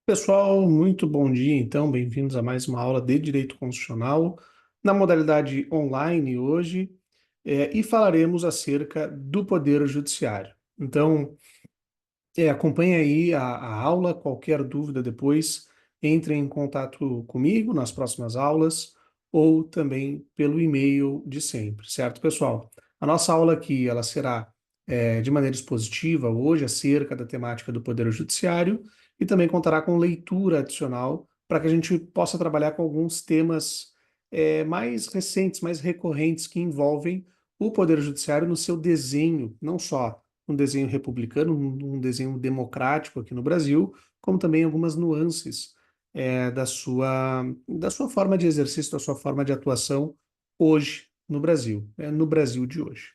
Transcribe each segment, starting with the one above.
Pessoal, muito bom dia, então, bem-vindos a mais uma aula de Direito Constitucional, na modalidade online hoje, e falaremos acerca do Poder Judiciário. Então, acompanhe aí a aula, qualquer dúvida depois, entre em contato comigo nas próximas aulas, ou também pelo e-mail de sempre, certo, pessoal? A nossa aula aqui, ela será, de maneira expositiva hoje, acerca da temática do Poder Judiciário, e também contará com leitura adicional para que a gente possa trabalhar com alguns temas mais recentes, mais recorrentes que envolvem o Poder Judiciário no seu desenho, não só um desenho republicano, um desenho democrático aqui no Brasil, como também algumas nuances da sua forma de exercício, da sua forma de atuação hoje no Brasil, no Brasil de hoje.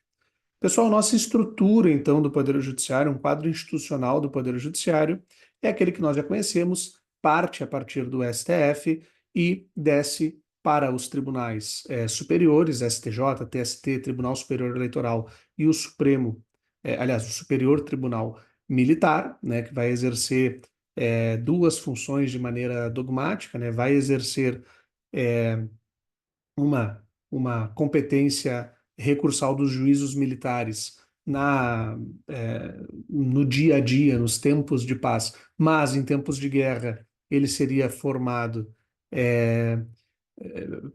Pessoal, nossa estrutura, então, do Poder Judiciário, um quadro institucional do Poder Judiciário, é aquele que nós já conhecemos, parte a partir do STF e desce para os tribunais superiores, STJ, TST, Tribunal Superior Eleitoral e o Supremo, aliás, o Superior Tribunal Militar, né, que vai exercer duas funções de maneira dogmática, né, vai exercer é, uma competência recursal dos juízos militares no dia a dia, nos tempos de paz, mas em tempos de guerra ele seria formado é,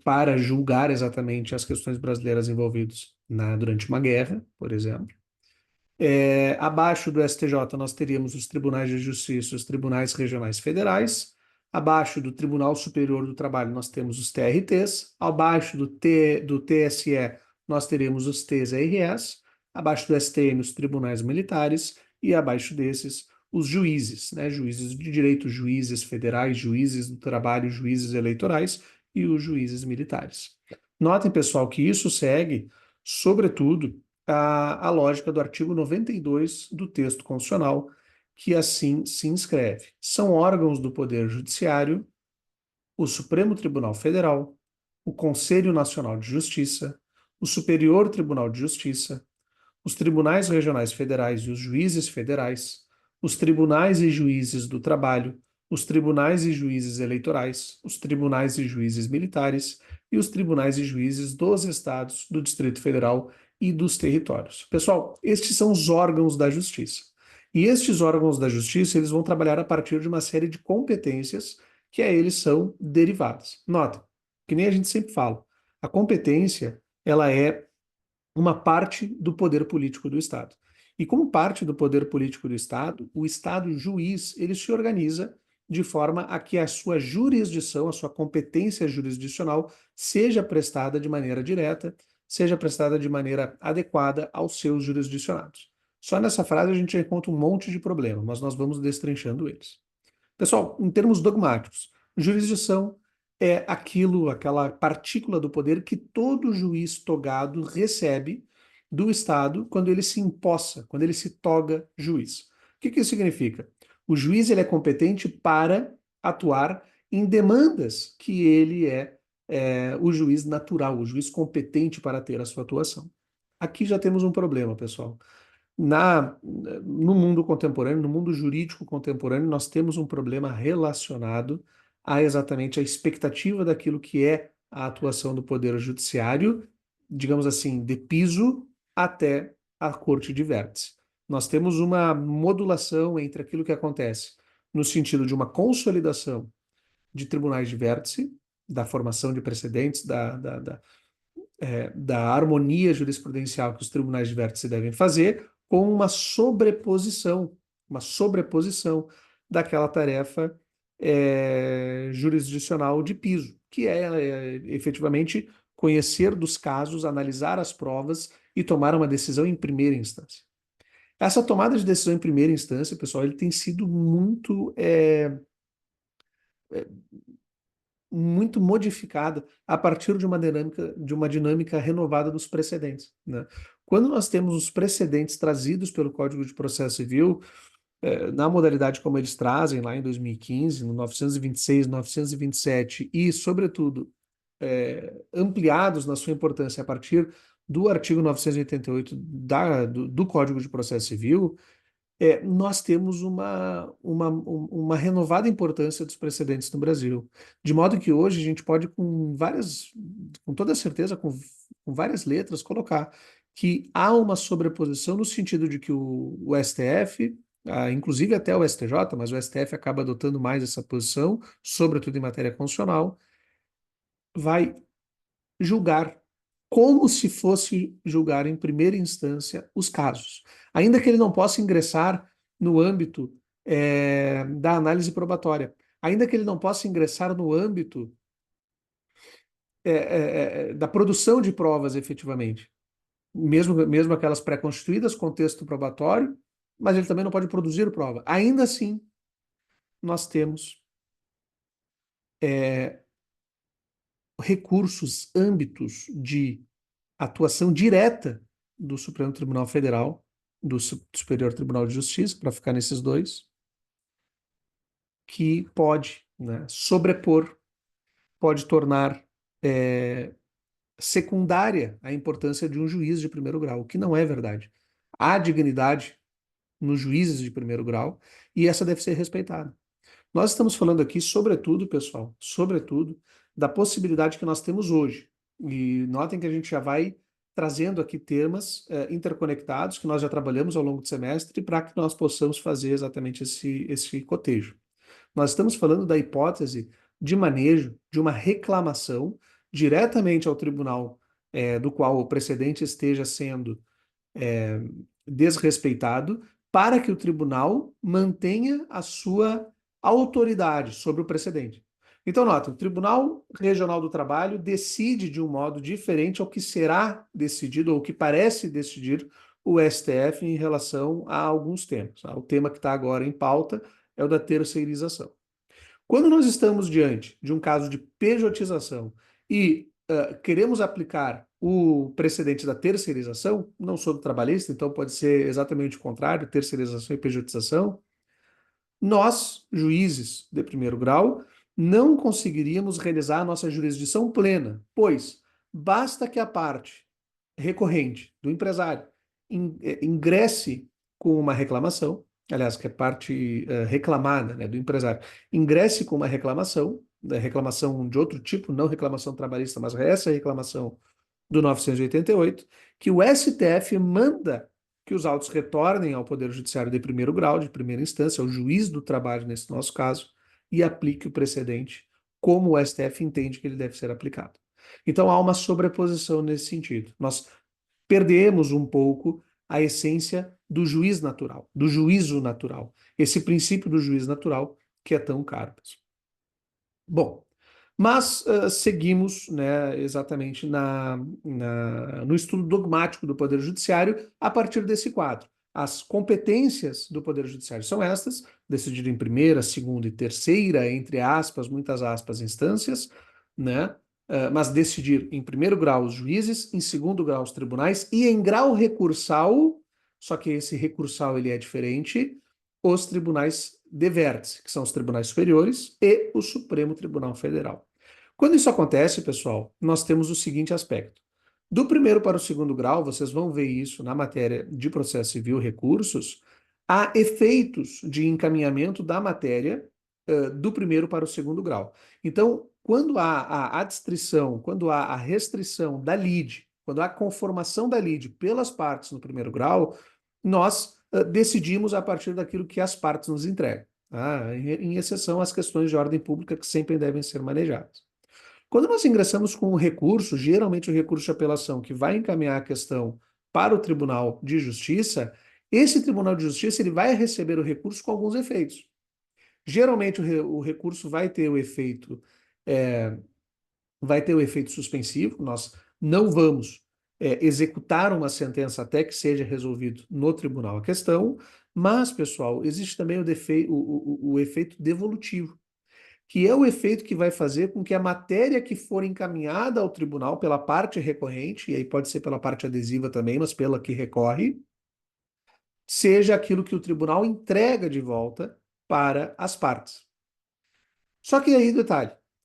para julgar exatamente as questões brasileiras envolvidas durante uma guerra, por exemplo. Abaixo do STJ, nós teríamos os tribunais de justiça, os tribunais regionais federais. Abaixo do Tribunal Superior do Trabalho, nós temos os TRTs. Abaixo do TSE, nós teremos os TSRS. Abaixo do STM, os tribunais militares. E abaixo desses, os juízes, né? Juízes de direito, juízes federais, juízes do trabalho, juízes eleitorais e os juízes militares. Notem, pessoal, que isso segue, sobretudo, a lógica do artigo 92 do texto constitucional, que assim se inscreve. São órgãos do Poder Judiciário o Supremo Tribunal Federal, o Conselho Nacional de Justiça, o Superior Tribunal de Justiça, os tribunais regionais federais e os juízes federais, os tribunais e juízes do trabalho, os tribunais e juízes eleitorais, os tribunais e juízes militares e os tribunais e juízes dos estados, do Distrito Federal e dos territórios. Pessoal, estes são os órgãos da justiça. E estes órgãos da justiça, eles vão trabalhar a partir de uma série de competências que a eles são derivadas. Nota, que nem a gente sempre fala, a competência, ela é uma parte do poder político do Estado. E como parte do poder político do Estado, o Estado juiz, ele se organiza de forma a que a sua jurisdição, a sua competência jurisdicional seja prestada de maneira direta, seja prestada de maneira adequada aos seus jurisdicionados. Só nessa frase a gente já encontra um monte de problema, mas nós vamos destrinchando eles. Pessoal, em termos dogmáticos, jurisdição é aquela partícula do poder que todo juiz togado recebe do Estado quando ele se empossa, quando ele se toga juiz. O que isso significa? O juiz ele é competente para atuar em demandas que ele é o juiz natural, o juiz competente para ter a sua atuação. Aqui já temos um problema, pessoal. No mundo contemporâneo, no mundo jurídico contemporâneo, nós temos um problema relacionado a exatamente a expectativa daquilo que é a atuação do Poder Judiciário, digamos assim, de piso até a Corte de Vértice. Nós temos uma modulação entre aquilo que acontece no sentido de uma consolidação de tribunais de vértice, da formação de precedentes, da harmonia jurisprudencial que os tribunais de vértice devem fazer, com uma sobreposição daquela tarefa jurisdicional de piso, que é efetivamente conhecer dos casos, analisar as provas e tomar uma decisão em primeira instância. Essa tomada de decisão em primeira instância, pessoal, ele tem sido muito modificada a partir de uma dinâmica renovada dos precedentes, né? Quando nós temos os precedentes trazidos pelo Código de Processo Civil, na modalidade como eles trazem lá em 2015, no 926, 927 e, sobretudo, ampliados na sua importância a partir do artigo 988 do Código de Processo Civil, nós temos uma renovada importância dos precedentes no Brasil. De modo que hoje a gente pode, com toda certeza, com várias letras, colocar que há uma sobreposição no sentido de que o STF, inclusive até o STJ, mas o STF acaba adotando mais essa posição, sobretudo em matéria constitucional, vai julgar como se fosse julgar em primeira instância os casos, ainda que ele não possa ingressar no âmbito da análise probatória, ainda que ele não possa ingressar no âmbito da produção de provas efetivamente, mesmo aquelas pré-constituídas, contexto probatório, mas ele também não pode produzir prova. Ainda assim, nós temos recursos, âmbitos de atuação direta do Supremo Tribunal Federal, do Superior Tribunal de Justiça, para ficar nesses dois, que pode, né, sobrepor, pode tornar secundária a importância de um juiz de primeiro grau, o que não é verdade. Há dignidade nos juízes de primeiro grau e essa deve ser respeitada. Nós estamos falando aqui, sobretudo, pessoal, sobretudo, da possibilidade que nós temos hoje. E notem que a gente já vai trazendo aqui temas interconectados que nós já trabalhamos ao longo do semestre para que nós possamos fazer exatamente esse cotejo. Nós estamos falando da hipótese de manejo de uma reclamação diretamente ao tribunal do qual o precedente esteja sendo desrespeitado, para que o tribunal mantenha a sua autoridade sobre o precedente. Então, nota, o Tribunal Regional do Trabalho decide de um modo diferente ao que será decidido, ou que parece decidir o STF em relação a alguns temas. O tema que está agora em pauta é o da terceirização. Quando nós estamos diante de um caso de pejotização e queremos aplicar o precedente da terceirização, não sou do trabalhista, então pode ser exatamente o contrário, terceirização e pejotização, nós, juízes de primeiro grau, não conseguiríamos realizar a nossa jurisdição plena, pois basta que a parte recorrente do empresário ingresse com uma reclamação, aliás, que é parte reclamada, né, do empresário, ingresse com uma reclamação, reclamação de outro tipo, não reclamação trabalhista, mas essa reclamação do 988, que o STF manda que os autos retornem ao Poder Judiciário de primeiro grau, de primeira instância, ao juiz do trabalho, nesse nosso caso, e aplique o precedente como o STF entende que ele deve ser aplicado. Então há uma sobreposição nesse sentido. Nós perdemos um pouco a essência do juiz natural, do juízo natural. Esse princípio do juiz natural que é tão caro. Bom, mas seguimos, né, exatamente no estudo dogmático do Poder Judiciário a partir desse quadro. As competências do Poder Judiciário são estas: decidir em primeira, segunda e terceira, entre aspas, muitas aspas, instâncias, né? Mas decidir em primeiro grau os juízes, em segundo grau os tribunais e em grau recursal, só que esse recursal ele é diferente, os tribunais de vértice, que são os tribunais superiores e o Supremo Tribunal Federal. Quando isso acontece, pessoal, nós temos o seguinte aspecto. Do primeiro para o segundo grau, vocês vão ver isso na matéria de processo civil recursos, há efeitos de encaminhamento da matéria do primeiro para o segundo grau. Então, quando há a adstrição, quando há a restrição da lide, quando há a conformação da lide pelas partes no primeiro grau, nós decidimos a partir daquilo que as partes nos entregam, tá? Em exceção às questões de ordem pública que sempre devem ser manejadas. Quando nós ingressamos com um recurso, geralmente o recurso de apelação que vai encaminhar a questão para o Tribunal de Justiça, esse Tribunal de Justiça ele vai receber o recurso com alguns efeitos. Geralmente o recurso vai ter o efeito suspensivo, nós não vamos executar uma sentença até que seja resolvido no tribunal a questão, mas, pessoal, existe também o efeito devolutivo, que é o efeito que vai fazer com que a matéria que for encaminhada ao tribunal pela parte recorrente, e aí pode ser pela parte adesiva também, mas pela que recorre, seja aquilo que o tribunal entrega de volta para as partes. Só que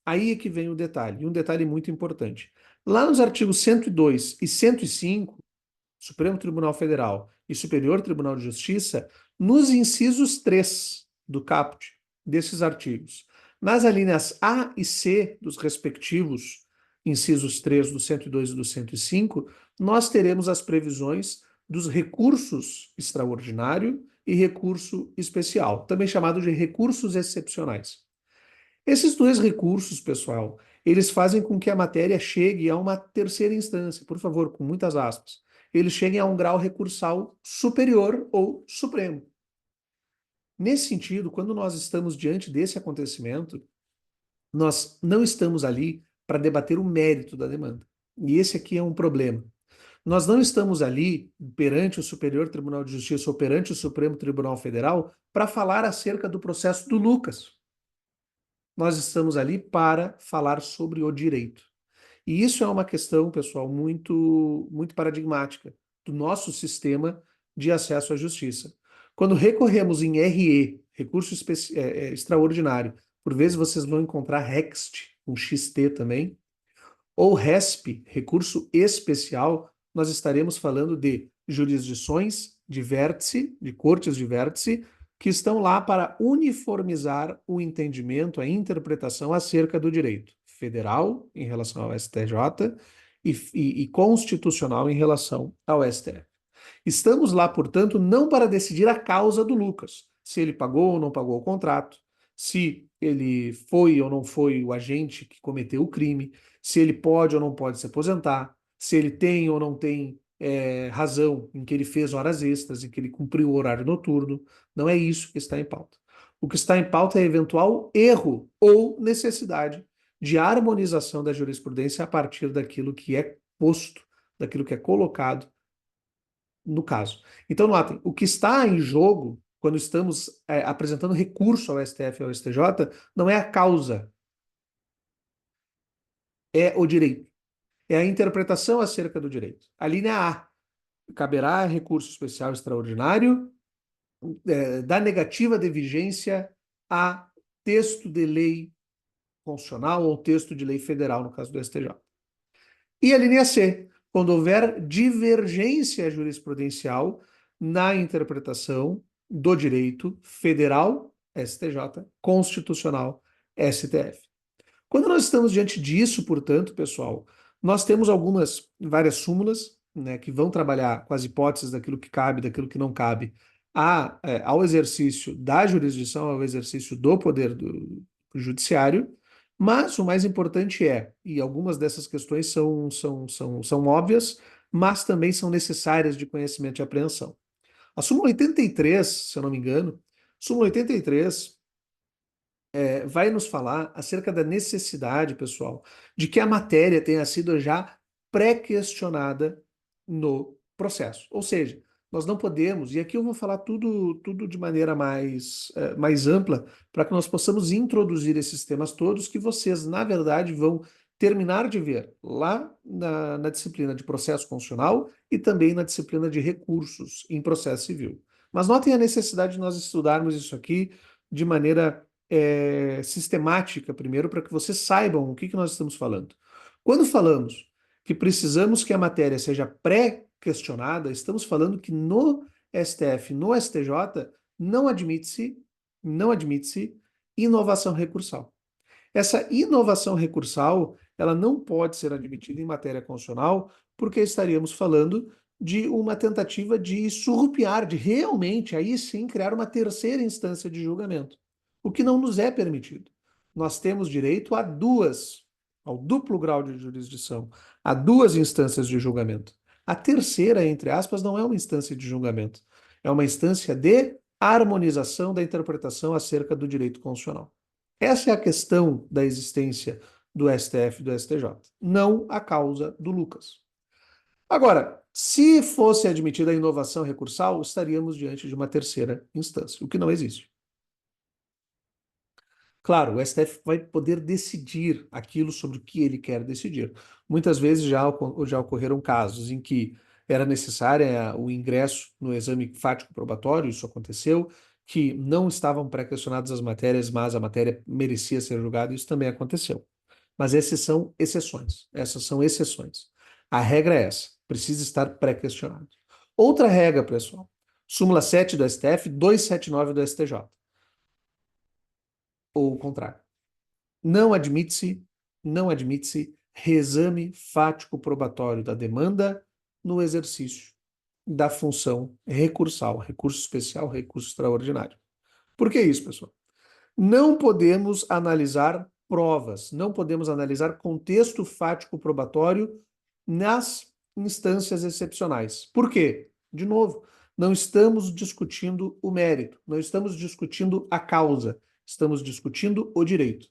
aí é que vem o detalhe, e um detalhe muito importante. Lá nos artigos 102 e 105, Supremo Tribunal Federal e Superior Tribunal de Justiça, Nos incisos 3 do caput desses artigos, nas alíneas A e C dos respectivos incisos 3 do 102 e do 105, nós teremos as previsões dos recursos extraordinário e recurso especial, também chamado de recursos excepcionais. Esses dois recursos, pessoal, eles fazem com que a matéria chegue a uma terceira instância, por favor, com muitas aspas. Eles cheguem a um grau recursal superior ou supremo. Nesse sentido, quando nós estamos diante desse acontecimento, nós não estamos ali para debater o mérito da demanda. E esse aqui é um problema. Nós não estamos ali perante o Superior Tribunal de Justiça ou perante o Supremo Tribunal Federal para falar acerca do processo do Lucas. Nós estamos ali para falar sobre o direito. E isso é uma questão, pessoal, muito paradigmática do nosso sistema de acesso à justiça. Quando recorremos em RE, recurso extraordinário, por vezes vocês vão encontrar REXT, um XT também, ou RESP, recurso especial, nós estaremos falando de jurisdições de vértice, de cortes de vértice, que estão lá para uniformizar o entendimento, a interpretação acerca do direito federal em relação ao STJ e constitucional em relação ao STF. Estamos lá, portanto, não para decidir a causa do Lucas, se ele pagou ou não pagou o contrato, se ele foi ou não foi o agente que cometeu o crime, se ele pode ou não pode se aposentar, se ele tem ou não tem razão em que ele fez horas extras, em que ele cumpriu o horário noturno. Não é isso que está em pauta. O que está em pauta é eventual erro ou necessidade de harmonização da jurisprudência a partir daquilo que é posto, daquilo que é colocado no caso. Então, notem, o que está em jogo quando estamos apresentando recurso ao STF e ao STJ não é a causa, é o direito. É a interpretação acerca do direito. A linha A, caberá recurso especial extraordinário da negativa de vigência a texto de lei constitucional ou texto de lei federal, no caso do STJ. E a linha C, quando houver divergência jurisprudencial na interpretação do direito federal, STJ, constitucional, STF. Quando nós estamos diante disso, portanto, pessoal, nós temos várias súmulas, né, que vão trabalhar com as hipóteses daquilo que cabe, daquilo que não cabe, ao exercício da jurisdição, ao exercício do poder do judiciário, mas o mais importante e algumas dessas questões são óbvias, mas também são necessárias de conhecimento e apreensão. A súmula 83, se eu não me engano, súmula 83 vai nos falar acerca da necessidade, pessoal, de que a matéria tenha sido já pré-questionada no processo. Ou seja, nós não podemos, e aqui eu vou falar tudo de maneira mais ampla, para que nós possamos introduzir esses temas todos que vocês, na verdade, vão terminar de ver lá na disciplina de processo constitucional e também na disciplina de recursos em processo civil. Mas notem a necessidade de nós estudarmos isso aqui de maneira sistemática primeiro, para que vocês saibam o que nós estamos falando. Quando falamos que precisamos que a matéria seja pré-questionada, estamos falando que no STF, no STJ, não admite-se inovação recursal. Essa inovação recursal, ela não pode ser admitida em matéria constitucional, porque estaríamos falando de uma tentativa de surrupiar, de realmente, aí sim, criar uma terceira instância de julgamento, o que não nos é permitido. Nós temos direito ao duplo grau de jurisdição, a duas instâncias de julgamento. A terceira, entre aspas, não é uma instância de julgamento, é uma instância de harmonização da interpretação acerca do direito constitucional. Essa é a questão da existência do STF e do STJ, não a causa do Lucas. Agora, se fosse admitida a inovação recursal, estaríamos diante de uma terceira instância, o que não existe. Claro, o STF vai poder decidir aquilo sobre o que ele quer decidir. Muitas vezes já ocorreram casos em que era necessário o ingresso no exame fático probatório, isso aconteceu, que não estavam pré-questionadas as matérias, mas a matéria merecia ser julgada, isso também aconteceu. Mas essas são exceções. A regra é essa, precisa estar pré-questionado. Outra regra, pessoal, Súmula 7 do STF, 279 do STJ. Ou o contrário. Não admite-se, não admite-se reexame fático probatório da demanda no exercício da função recursal, recurso especial, recurso extraordinário. Por que isso, pessoal? Não podemos analisar provas, não podemos analisar contexto fático probatório nas instâncias excepcionais. Por quê? De novo, não estamos discutindo o mérito, não estamos discutindo a causa, estamos discutindo o direito.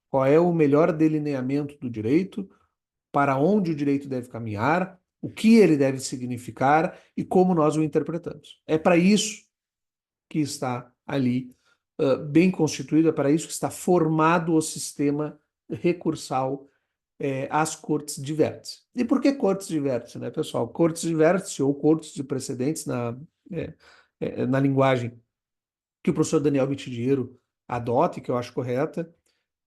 Qual é o melhor delineamento do direito, para onde o direito deve caminhar, o que ele deve significar e como nós o interpretamos. É para isso que está ali bem constituído, é para isso que está formado o sistema recursal às cortes de vértice. E por que cortes de vértice, né, pessoal? Cortes de vértice ou cortes de precedentes é, na linguagem que o professor Daniel Mitidiero adota, e que eu acho correta,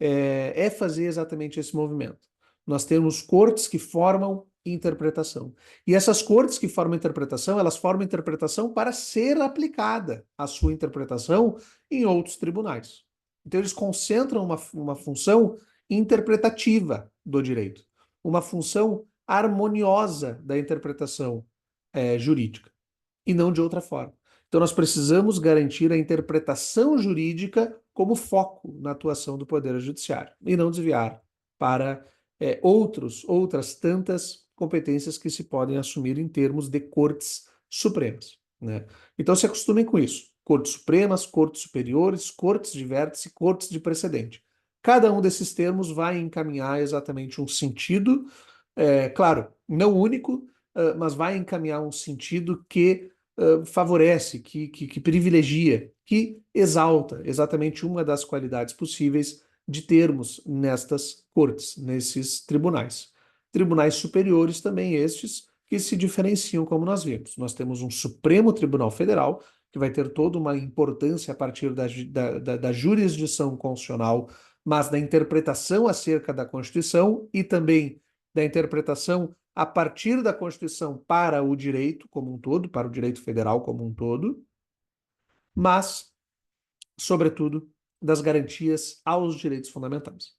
é fazer exatamente esse movimento. Nós temos cortes que formam interpretação. E essas cortes que formam interpretação, elas formam interpretação para ser aplicada a sua interpretação em outros tribunais. Então, eles concentram uma função interpretativa do direito, uma função harmoniosa da interpretação jurídica, e não de outra forma. Então, nós precisamos garantir a interpretação jurídica como foco na atuação do Poder Judiciário e não desviar para outras tantas competências que se podem assumir em termos de cortes supremas, né? Então, se acostumem com isso. Cortes supremas, cortes superiores, cortes de vértice, cortes de precedente. Cada um desses termos vai encaminhar exatamente um sentido, claro, não único, mas vai encaminhar um sentido que favorece, que privilegia, que exalta exatamente uma das qualidades possíveis de termos nestas cortes, nesses tribunais. Tribunais superiores também estes que se diferenciam, como nós vimos. Nós temos um Supremo Tribunal Federal, que vai ter toda uma importância a partir da jurisdição constitucional, mas da interpretação acerca da Constituição e também da interpretação a partir da Constituição para o direito como um todo, para o direito federal como um todo, mas, sobretudo, das garantias aos direitos fundamentais.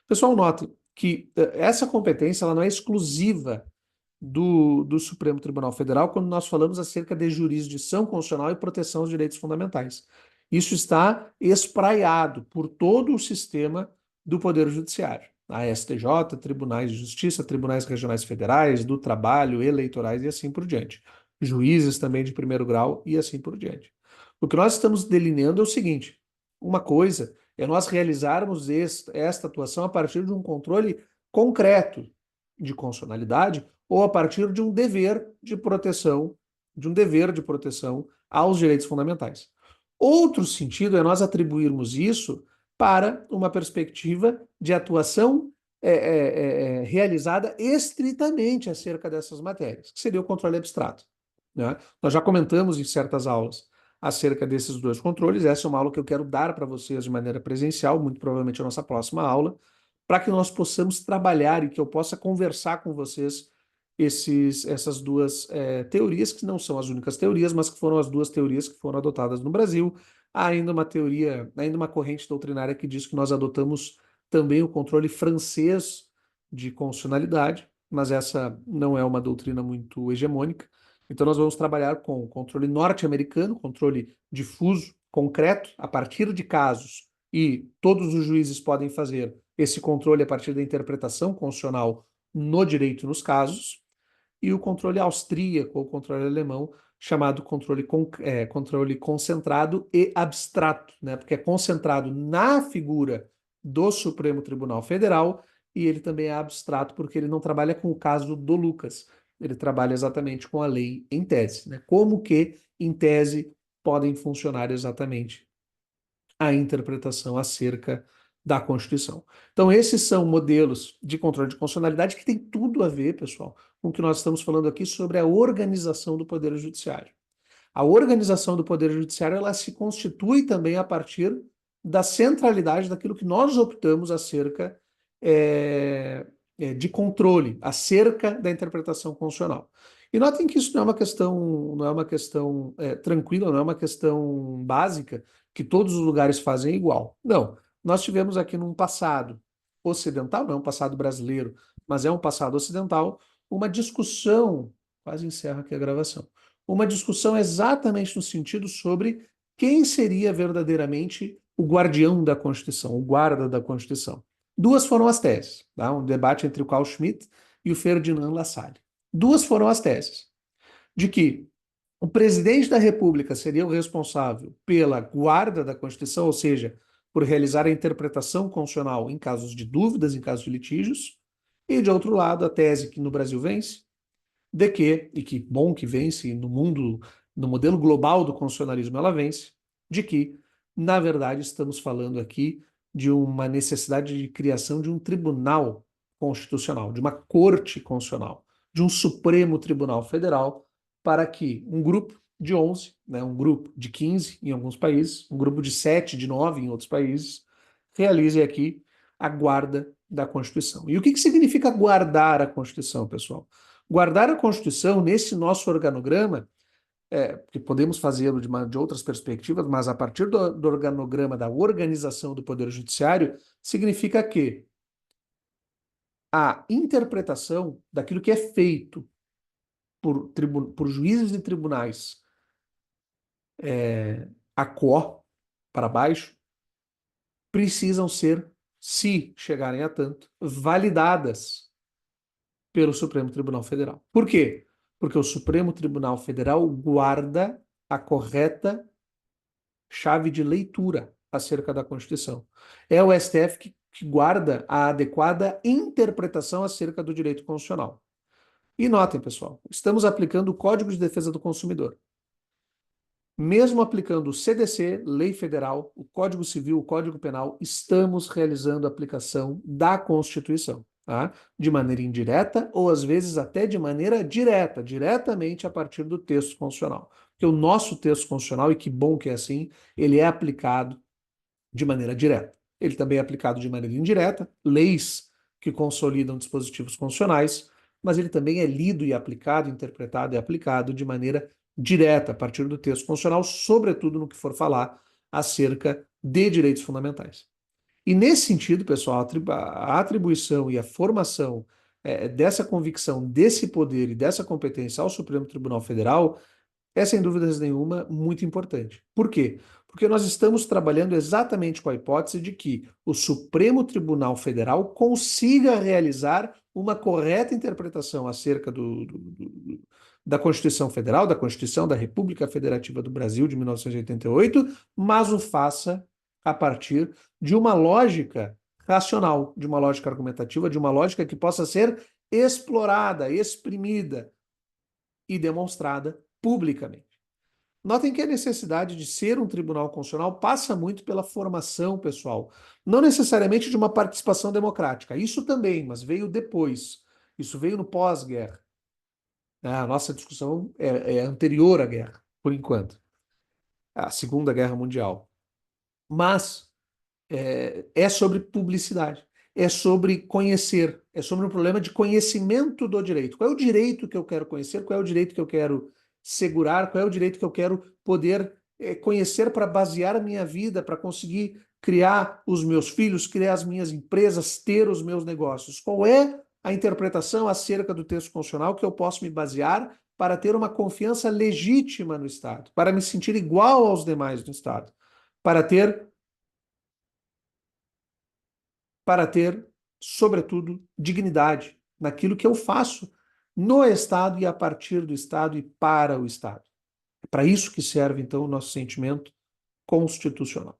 Pessoal, note que essa competência ela não é exclusiva do Supremo Tribunal Federal quando nós falamos acerca de jurisdição constitucional e proteção aos direitos fundamentais. Isso está espraiado por todo o sistema do Poder Judiciário. A STJ, Tribunais de Justiça, Tribunais Regionais Federais, do Trabalho, eleitorais e assim por diante. Juízes também de primeiro grau e assim por diante. O que nós estamos delineando é o seguinte: uma coisa é nós realizarmos esta atuação a partir de um controle concreto de constitucionalidade ou a partir de um dever de proteção aos direitos fundamentais. Outro sentido é nós atribuirmos isso para uma perspectiva de atuação realizada estritamente acerca dessas matérias, que seria o controle abstrato, né? Nós já comentamos em certas aulas acerca desses dois controles. Essa é uma aula que eu quero dar para vocês de maneira presencial, muito provavelmente a nossa próxima aula, para que nós possamos trabalhar e que eu possa conversar com vocês essas duas teorias, que não são as únicas teorias, mas que foram as duas teorias que foram adotadas no Brasil. Há ainda uma teoria, ainda uma corrente doutrinária que diz que nós adotamos também o controle francês de constitucionalidade, mas essa não é uma doutrina muito hegemônica. Então, nós vamos trabalhar com o controle norte-americano, controle difuso, concreto, a partir de casos, e todos os juízes podem fazer esse controle a partir da interpretação constitucional no direito nos casos, e o controle austríaco ou controle alemão, chamado controle concentrado e abstrato, né? Porque é concentrado na figura do Supremo Tribunal Federal e ele também é abstrato porque ele não trabalha com o caso do Lucas, ele trabalha exatamente com a lei em tese, né? Como que, em tese, podem funcionar exatamente a interpretação acerca da Constituição. Então, esses são modelos de controle de constitucionalidade que tem tudo a ver, pessoal, com o que nós estamos falando aqui sobre a organização do Poder Judiciário. A organização do Poder Judiciário, ela se constitui também a partir da centralidade daquilo que nós optamos acerca de controle, acerca da interpretação constitucional. E notem que isso não é uma questão tranquila, não é uma questão básica que todos os lugares fazem igual. Não, nós tivemos aqui num passado ocidental, não é um passado brasileiro, mas é um passado ocidental, uma discussão, quase encerro aqui a gravação, uma discussão exatamente no sentido sobre quem seria verdadeiramente o guardião da Constituição, o guarda da Constituição. Duas foram as teses, tá? Um debate entre o Carl Schmitt e o Ferdinand Lassalle. Duas foram as teses, de que o presidente da República seria o responsável pela guarda da Constituição, ou seja, por realizar a interpretação constitucional em casos de dúvidas, em casos de litígios, e de outro lado, a tese que no Brasil vence, de que, e que bom que vence no mundo, no modelo global do constitucionalismo ela vence, de que, na verdade, estamos falando aqui de uma necessidade de criação de um tribunal constitucional, de uma corte constitucional, de um Supremo Tribunal Federal, para que um grupo de 11, né, um grupo de 15 em alguns países, um grupo de 7, de 9 em outros países, realize aqui a guarda da Constituição. E o que significa guardar a Constituição, pessoal? Guardar a Constituição nesse nosso organograma, que podemos fazê-lo de outras perspectivas, mas a partir do organograma da organização do Poder Judiciário, significa que a interpretação daquilo que é feito por juízes e tribunais a quo, para baixo, precisam ser, se chegarem a tanto, validadas pelo Supremo Tribunal Federal. Por quê? Porque o Supremo Tribunal Federal guarda a correta chave de leitura acerca da Constituição. É o STF que guarda a adequada interpretação acerca do direito constitucional. E notem, pessoal, estamos aplicando o Código de Defesa do Consumidor. Mesmo aplicando o CDC, Lei Federal, o Código Civil, o Código Penal, estamos realizando a aplicação da Constituição, tá? De maneira indireta ou às vezes até de maneira direta, diretamente a partir do texto constitucional. Porque o nosso texto constitucional, e que bom que é assim, ele é aplicado de maneira direta. Ele também é aplicado de maneira indireta, leis que consolidam dispositivos constitucionais, mas ele também é lido e aplicado, interpretado e aplicado de maneira direta, a partir do texto constitucional, sobretudo no que for falar acerca de direitos fundamentais. E nesse sentido, pessoal, a atribuição e a formação dessa convicção, desse poder e dessa competência ao Supremo Tribunal Federal é, sem dúvidas nenhuma, muito importante. Por quê? Porque nós estamos trabalhando exatamente com a hipótese de que o Supremo Tribunal Federal consiga realizar uma correta interpretação acerca da Constituição Federal, da Constituição da República Federativa do Brasil de 1988, mas o faça a partir de uma lógica racional, de uma lógica argumentativa, de uma lógica que possa ser explorada, exprimida e demonstrada publicamente. Notem que a necessidade de ser um tribunal constitucional passa muito pela formação pessoal, não necessariamente de uma participação democrática. Isso também, mas veio depois. Isso veio no pós-guerra. A nossa discussão é anterior à guerra, por enquanto, à Segunda Guerra Mundial. Mas é sobre publicidade, é sobre conhecer, é sobre um problema de conhecimento do direito. Qual é o direito que eu quero conhecer? Qual é o direito que eu quero segurar? Qual é o direito que eu quero poder conhecer para basear a minha vida, para conseguir criar os meus filhos, criar as minhas empresas, ter os meus negócios? Qual é a interpretação acerca do texto constitucional que eu posso me basear para ter uma confiança legítima no Estado, para me sentir igual aos demais do Estado, para ter para ter, sobretudo, dignidade naquilo que eu faço no Estado e a partir do Estado e para o Estado. É para isso que serve, então, o nosso sentimento constitucional.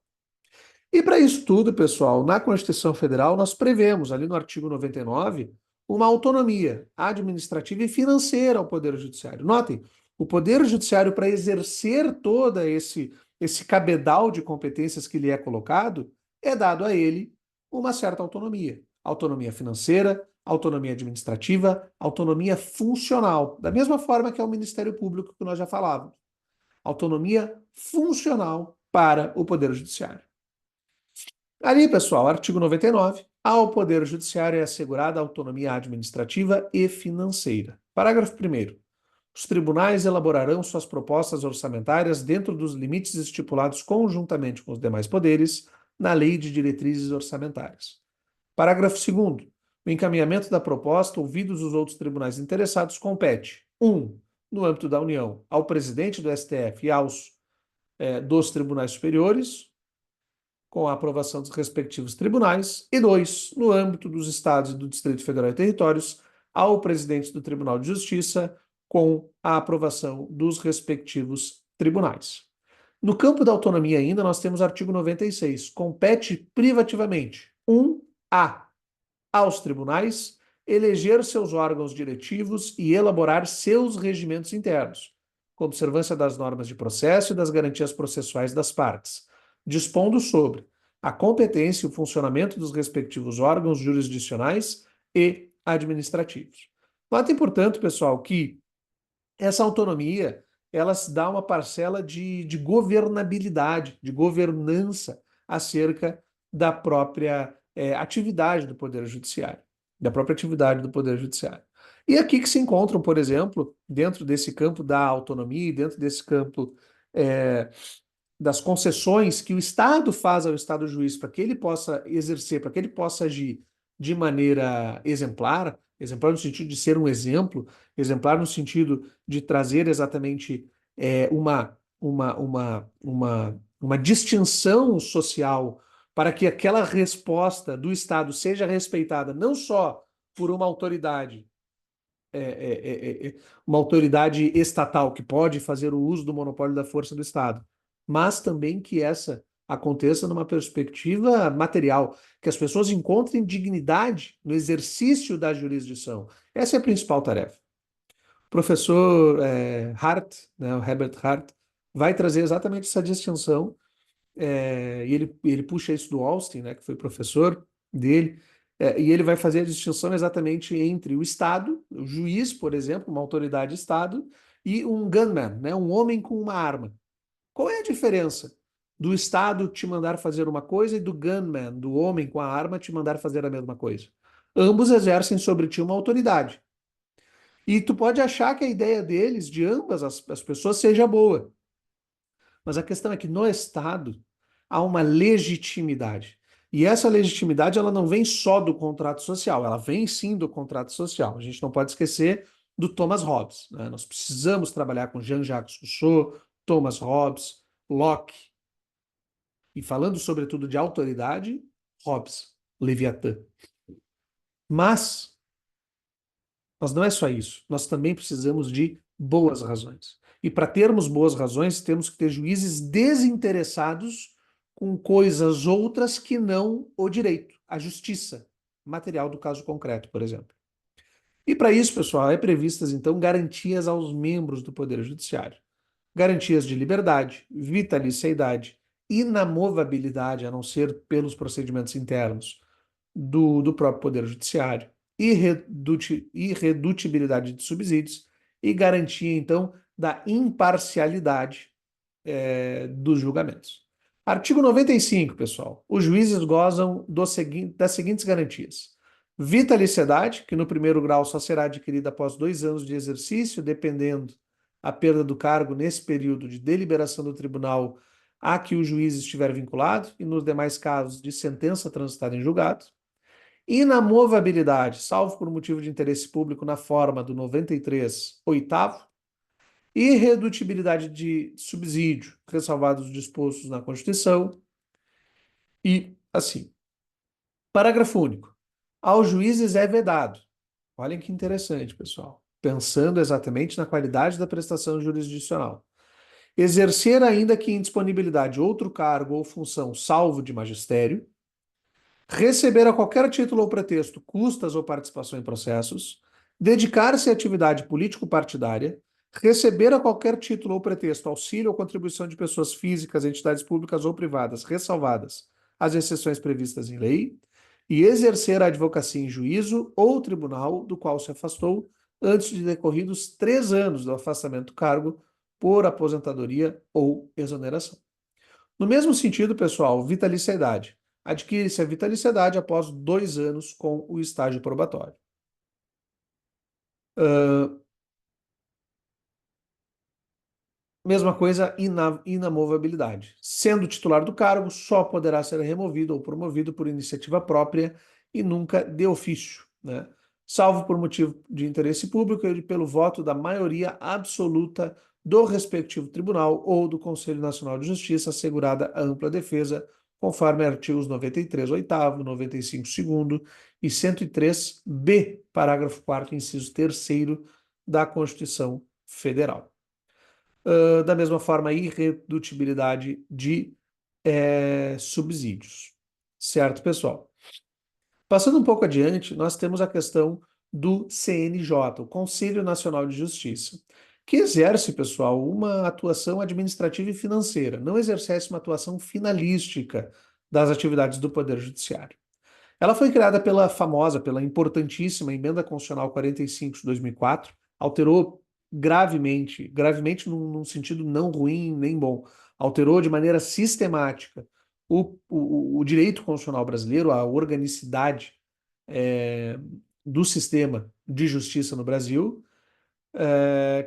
E para isso tudo, pessoal, na Constituição Federal, nós prevemos, ali no artigo 99, uma autonomia administrativa e financeira ao Poder Judiciário. Notem, o Poder Judiciário, para exercer todo esse cabedal de competências que lhe é colocado, é dado a ele uma certa autonomia. Autonomia financeira, autonomia administrativa, autonomia funcional. Da mesma forma que é o Ministério Público que nós já falávamos. Autonomia funcional para o Poder Judiciário. Ali, pessoal, artigo 99, ao Poder Judiciário é assegurada a autonomia administrativa e financeira. Parágrafo 1º. Os tribunais elaborarão suas propostas orçamentárias dentro dos limites estipulados conjuntamente com os demais poderes na Lei de Diretrizes Orçamentárias. Parágrafo 2º. O encaminhamento da proposta, ouvidos os outros tribunais interessados, compete: 1. No âmbito da União, ao presidente do STF e aos dos tribunais superiores, com a aprovação dos respectivos tribunais, e 2. No âmbito dos estados e do Distrito Federal e Territórios, ao presidente do Tribunal de Justiça, com a aprovação dos respectivos tribunais. No campo da autonomia ainda, nós temos o artigo 96. Compete privativamente: 1a. Aos tribunais eleger seus órgãos diretivos e elaborar seus regimentos internos, com observância das normas de processo e das garantias processuais das partes, dispondo sobre a competência e o funcionamento dos respectivos órgãos jurisdicionais e administrativos. Notem, portanto, pessoal, que essa autonomia ela se dá uma parcela de governabilidade, de governança acerca da própria atividade do Poder Judiciário, da própria atividade do Poder Judiciário. E aqui que se encontram, por exemplo, dentro desse campo da autonomia, dentro desse campo das concessões que o Estado faz ao Estado juiz para que ele possa exercer, para que ele possa agir de maneira exemplar, exemplar no sentido de ser um exemplo, exemplar no sentido de trazer exatamente uma distinção social para que aquela resposta do Estado seja respeitada não só por uma autoridade estatal que pode fazer o uso do monopólio da força do Estado, mas também que essa aconteça numa perspectiva material, que as pessoas encontrem dignidade no exercício da jurisdição. Essa é a principal tarefa. O professor Hart, né, o Herbert Hart, vai trazer exatamente essa distinção, e ele puxa isso do Austin, né, que foi professor dele, e ele vai fazer a distinção exatamente entre o Estado, o juiz, por exemplo, uma autoridade Estado, e um gunman, né, um homem com uma arma. Qual é a diferença do Estado te mandar fazer uma coisa e do gunman, do homem com a arma, te mandar fazer a mesma coisa? Ambos exercem sobre ti uma autoridade. E tu pode achar que a ideia deles, de ambas as pessoas, seja boa. Mas a questão é que no Estado há uma legitimidade. E essa legitimidade ela não vem só do contrato social, ela vem sim do contrato social. A gente não pode esquecer do Thomas Hobbes, né? Nós precisamos trabalhar com Jean-Jacques Rousseau, Thomas Hobbes, Locke. E falando sobretudo de autoridade, Hobbes, Leviatã. Mas Mas não é só isso. Nós também precisamos de boas razões. E para termos boas razões, temos que ter juízes desinteressados com coisas outras que não o direito, a justiça material do caso concreto, por exemplo. E para isso, pessoal, é previstas então garantias aos membros do Poder Judiciário. Garantias de liberdade, vitaliciedade, inamovabilidade, a não ser pelos procedimentos internos do próprio Poder Judiciário, irredutibilidade de subsídios e garantia, então, da imparcialidade dos julgamentos. Artigo 95, pessoal. Os juízes gozam das seguintes garantias. Vitaliciedade, que no primeiro grau só será adquirida após 2 anos de exercício, dependendo a perda do cargo nesse período de deliberação do tribunal a que o juiz estiver vinculado, e nos demais casos de sentença transitada em julgado. Inamovabilidade, salvo por motivo de interesse público na forma do 93, oitavo. Irredutibilidade de subsídio, ressalvados os dispostos na Constituição. E, assim, parágrafo único. Aos juízes é vedado. Olhem que interessante, pessoal. Pensando exatamente na qualidade da prestação jurisdicional. Exercer, ainda que em disponibilidade, outro cargo ou função salvo de magistério. Receber a qualquer título ou pretexto custas ou participação em processos, dedicar-se à atividade político-partidária, receber a qualquer título ou pretexto auxílio ou contribuição de pessoas físicas, entidades públicas ou privadas, ressalvadas as exceções previstas em lei, e exercer a advocacia em juízo ou tribunal do qual se afastou antes de decorridos 3 anos do afastamento do cargo por aposentadoria ou exoneração. No mesmo sentido, pessoal, vitaliciedade. Adquire-se a vitaliciedade após 2 anos com o estágio probatório. Mesma coisa, inamovabilidade. Sendo titular do cargo, só poderá ser removido ou promovido por iniciativa própria e nunca de ofício, né? Salvo por motivo de interesse público e pelo voto da maioria absoluta do respectivo tribunal ou do Conselho Nacional de Justiça, assegurada a ampla defesa, conforme artigos 93, oitavo, 95, segundo e 103b, parágrafo 4º, inciso 3º da Constituição Federal. Da mesma forma, a irredutibilidade de subsídios. Certo, pessoal? Passando um pouco adiante, nós temos a questão do CNJ, o Conselho Nacional de Justiça, que exerce, pessoal, uma atuação administrativa e financeira, não exerce uma atuação finalística das atividades do Poder Judiciário. Ela foi criada pela importantíssima Emenda Constitucional 45 de 2004, alterou gravemente num sentido não ruim nem bom, alterou de maneira sistemática o direito constitucional brasileiro, a organicidade é, do sistema de justiça no Brasil,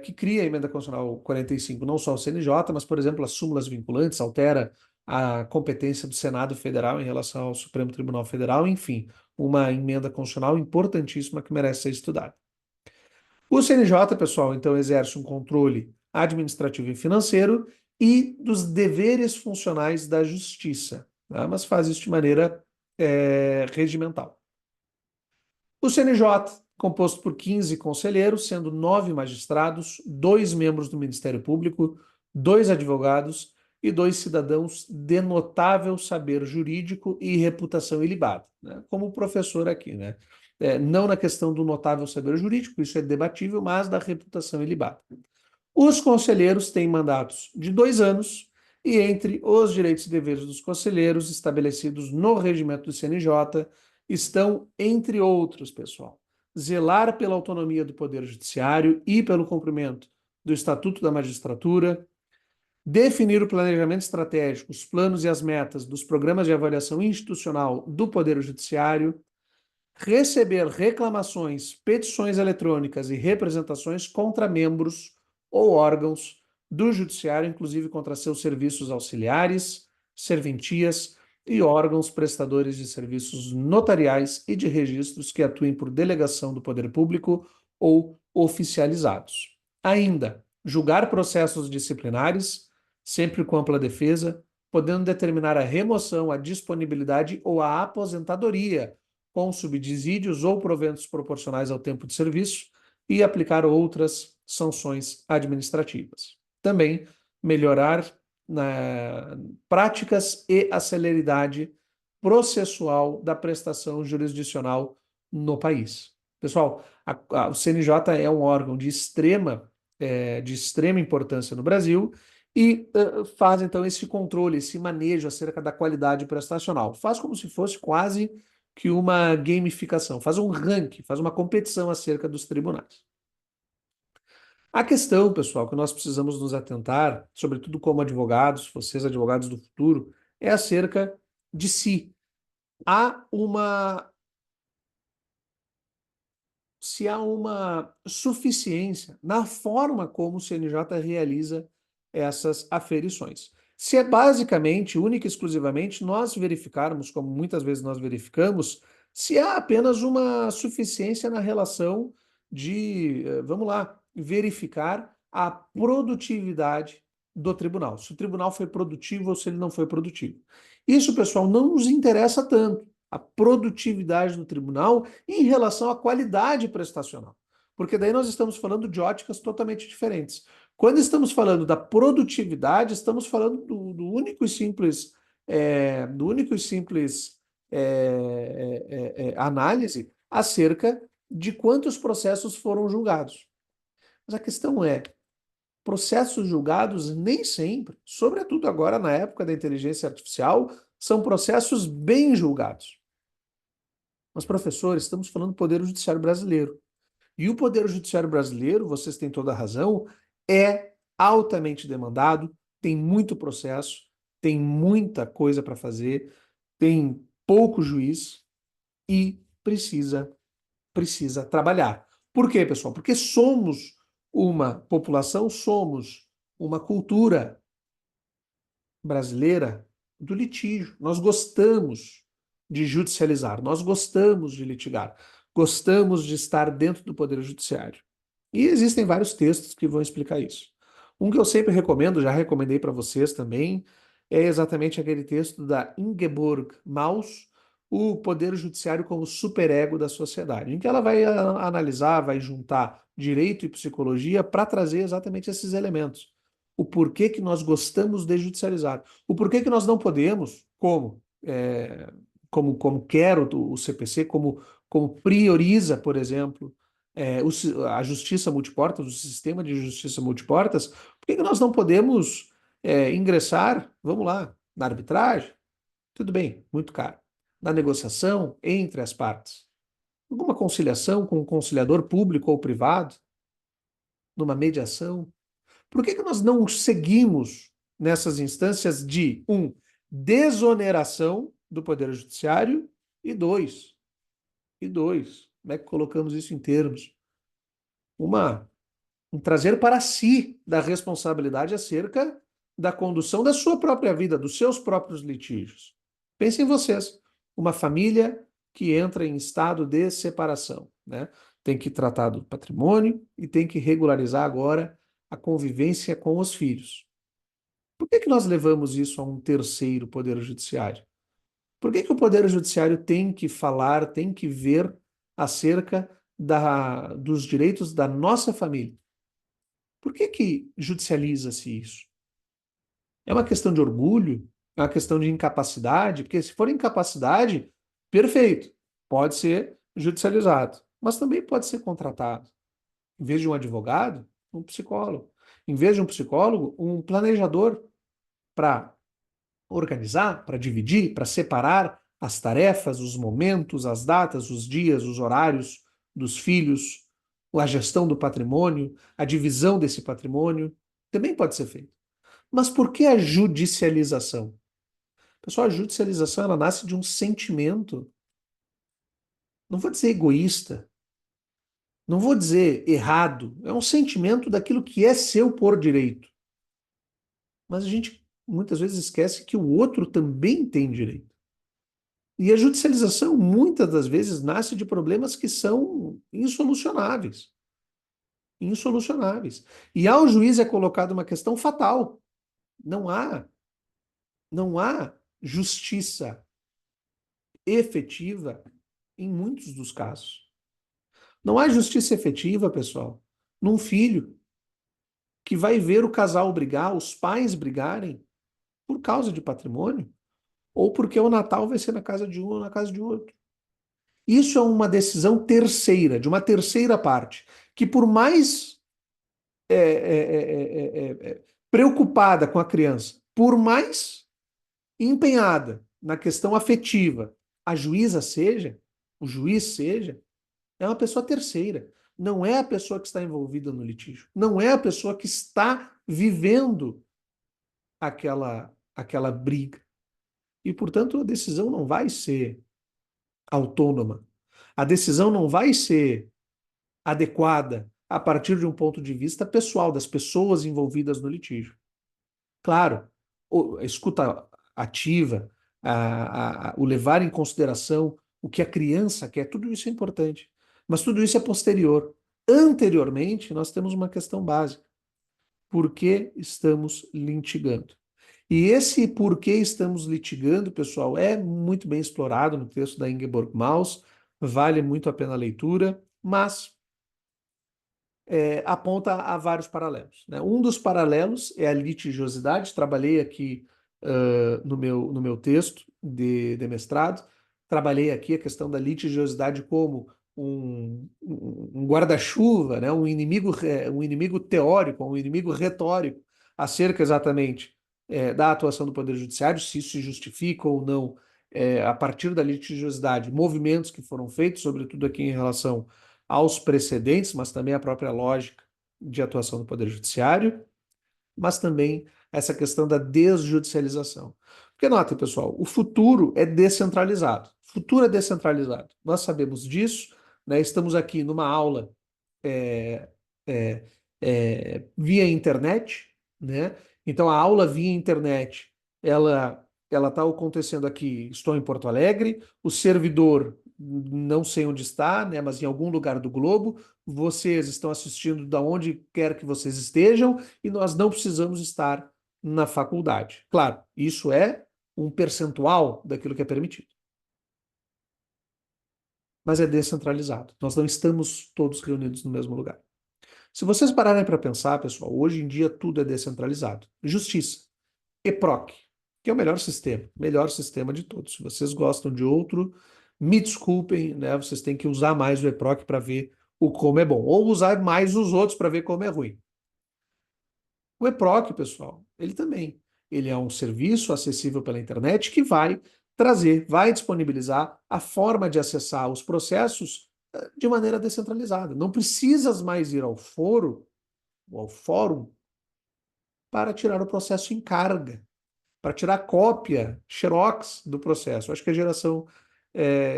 que cria a Emenda Constitucional 45, não só o CNJ, mas, por exemplo, as súmulas vinculantes, altera a competência do Senado Federal em relação ao Supremo Tribunal Federal, enfim, uma emenda constitucional importantíssima que merece ser estudada. O CNJ, pessoal, então, exerce um controle administrativo e financeiro e dos deveres funcionais da justiça, tá? Mas faz isso de maneira regimental. O CNJ, composto por 15 conselheiros, sendo 9 magistrados, 2 membros do Ministério Público, 2 advogados e 2 cidadãos de notável saber jurídico e reputação ilibada, né? Como o professor aqui, né? Não na questão do notável saber jurídico, isso é debatível, mas da reputação ilibada. Os conselheiros têm mandatos de 2 anos e entre os direitos e deveres dos conselheiros estabelecidos no regimento do CNJ estão, entre outros, pessoal, zelar pela autonomia do Poder Judiciário e pelo cumprimento do Estatuto da Magistratura, definir o planejamento estratégico, os planos e as metas dos programas de avaliação institucional do Poder Judiciário, receber reclamações, petições eletrônicas e representações contra membros ou órgãos do Judiciário, inclusive contra seus serviços auxiliares, serventias e órgãos prestadores de serviços notariais e de registros que atuem por delegação do poder público ou oficializados. Ainda, julgar processos disciplinares, sempre com ampla defesa, podendo determinar a remoção, a disponibilidade ou a aposentadoria com subsídios ou proventos proporcionais ao tempo de serviço e aplicar outras sanções administrativas. Também melhorar práticas e a celeridade processual da prestação jurisdicional no país. Pessoal, o CNJ é um órgão de extrema importância no Brasil e faz, então, esse controle, esse manejo acerca da qualidade prestacional. Faz como se fosse quase que uma gamificação, faz um ranking, faz uma competição acerca dos tribunais. A questão, pessoal, que nós precisamos nos atentar, sobretudo como advogados, vocês advogados do futuro, é acerca de se há uma suficiência na forma como o CNJ realiza essas aferições. Se é basicamente, única e exclusivamente, nós verificarmos, como muitas vezes nós verificamos, se há apenas uma suficiência na relação de, vamos lá, verificar a produtividade do tribunal. Se o tribunal foi produtivo ou se ele não foi produtivo. Isso, pessoal, não nos interessa tanto, a produtividade do tribunal em relação à qualidade prestacional. Porque daí nós estamos falando de óticas totalmente diferentes. Quando estamos falando da produtividade, estamos falando do único e simples, análise acerca de quantos processos foram julgados. Mas a questão é, processos julgados nem sempre, sobretudo agora na época da inteligência artificial, são processos bem julgados. Mas, professores, estamos falando do Poder Judiciário brasileiro. E o Poder Judiciário brasileiro, vocês têm toda a razão, é altamente demandado, tem muito processo, tem muita coisa para fazer, tem pouco juiz e precisa trabalhar. Por quê, pessoal? Porque somos uma população, somos uma cultura brasileira do litígio. Nós gostamos de judicializar, nós gostamos de litigar, gostamos de estar dentro do Poder Judiciário. E existem vários textos que vão explicar isso. Um que eu sempre recomendo, já recomendei para vocês também, é exatamente aquele texto da Ingeborg Maus, O Poder Judiciário como Superego da Sociedade, em que ela vai analisar, vai juntar direito e psicologia para trazer exatamente esses elementos. O porquê que nós gostamos de judicializar. O porquê que nós não podemos, como quer o CPC, como prioriza, por exemplo, a justiça multiportas, o sistema de justiça multiportas, por que que nós não podemos ingressar, vamos lá, na arbitragem? Tudo bem, muito caro. Na negociação entre as partes. Alguma conciliação com um conciliador público ou privado, numa mediação. Por que que nós não seguimos nessas instâncias de, desoneração do Poder Judiciário e dois, como é que colocamos isso em termos? Uma um trazer para si da responsabilidade acerca da condução da sua própria vida, dos seus próprios litígios. Pensem em vocês, uma família que entra em estado de separação, né? Tem que tratar do patrimônio e tem que regularizar agora a convivência com os filhos. Por que que nós levamos isso a um terceiro poder judiciário? Por que que o poder judiciário tem que falar, tem que ver acerca dos direitos da nossa família? Por que que judicializa-se isso? É uma questão de orgulho? É uma questão de incapacidade? Porque se for incapacidade, perfeito, pode ser judicializado, mas também pode ser contratado. Em vez de um advogado, um psicólogo. Em vez de um psicólogo, um planejador para organizar, para dividir, para separar as tarefas, os momentos, as datas, os dias, os horários dos filhos, a gestão do patrimônio, a divisão desse patrimônio, também pode ser feito. Mas por que a judicialização? Pessoal, a judicialização ela nasce de um sentimento, não vou dizer egoísta, não vou dizer errado, é um sentimento daquilo que é seu por direito. Mas a gente muitas vezes esquece que o outro também tem direito. E a judicialização, muitas das vezes, nasce de problemas que são insolucionáveis. Insolucionáveis. E ao juiz é colocada uma questão fatal. Não há, não há justiça efetiva em muitos dos casos. Não há justiça efetiva, pessoal, num filho que vai ver o casal brigar, os pais brigarem por causa de patrimônio, ou porque o Natal vai ser na casa de um ou na casa de outro. Isso é uma decisão terceira, de uma terceira parte, que por mais preocupada com a criança, por mais empenhada na questão afetiva, a juíza seja, o juiz seja, é uma pessoa terceira. Não é a pessoa que está envolvida no litígio. Não é a pessoa que está vivendo aquela briga. E, portanto, a decisão não vai ser autônoma. A decisão não vai ser adequada a partir de um ponto de vista pessoal, das pessoas envolvidas no litígio. Claro, a escuta ativa, o levar em consideração o que a criança quer, tudo isso é importante. Mas tudo isso é posterior. Anteriormente, nós temos uma questão básica. Por que estamos litigando? E esse por que estamos litigando, pessoal, é muito bem explorado no texto da Ingeborg Maus, vale muito a pena a leitura, mas aponta a vários paralelos, né? Um dos paralelos é a litigiosidade, trabalhei aqui no meu texto de mestrado, trabalhei aqui a questão da litigiosidade como um guarda-chuva, né? Um inimigo teórico, um inimigo retórico, acerca exatamente da atuação do Poder Judiciário, se isso se justifica ou não, a partir da litigiosidade, movimentos que foram feitos, sobretudo aqui em relação aos precedentes, mas também à própria lógica de atuação do Poder Judiciário, mas também essa questão da desjudicialização. Porque notem, pessoal, o futuro é descentralizado. O futuro é descentralizado. Nós sabemos disso, né? Estamos aqui numa aula é, via internet, né? Então a aula via internet, ela está acontecendo aqui, estou em Porto Alegre, o servidor não sei onde está, né, mas em algum lugar do globo, vocês estão assistindo da onde quer que vocês estejam e nós não precisamos estar na faculdade. Claro, isso é um percentual daquilo que é permitido, mas é descentralizado. Nós não estamos todos reunidos no mesmo lugar. Se vocês pararem para pensar, pessoal, hoje em dia tudo é descentralizado. Justiça. EPROC, que é o melhor sistema de todos. Se vocês gostam de outro, me desculpem, né? Vocês têm que usar mais o EPROC para ver o como é bom, ou usar mais os outros para ver como é ruim. O EPROC, pessoal, ele também, ele é um serviço acessível pela internet que vai trazer, vai disponibilizar a forma de acessar os processos de maneira descentralizada. Não precisas mais ir ao foro ou ao fórum para tirar o processo em carga, para tirar cópia, xerox do processo. Acho que a geração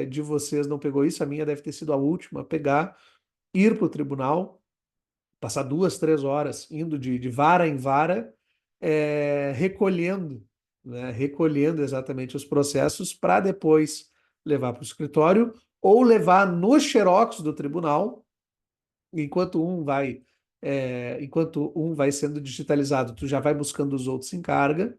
de vocês não pegou isso, a minha deve ter sido a última a pegar, ir para o tribunal, passar 2, 3 horas indo de vara em vara, recolhendo, né, recolhendo exatamente os processos para depois levar para o escritório ou levar no xerox do tribunal, enquanto um vai sendo digitalizado, tu já vai buscando os outros em carga,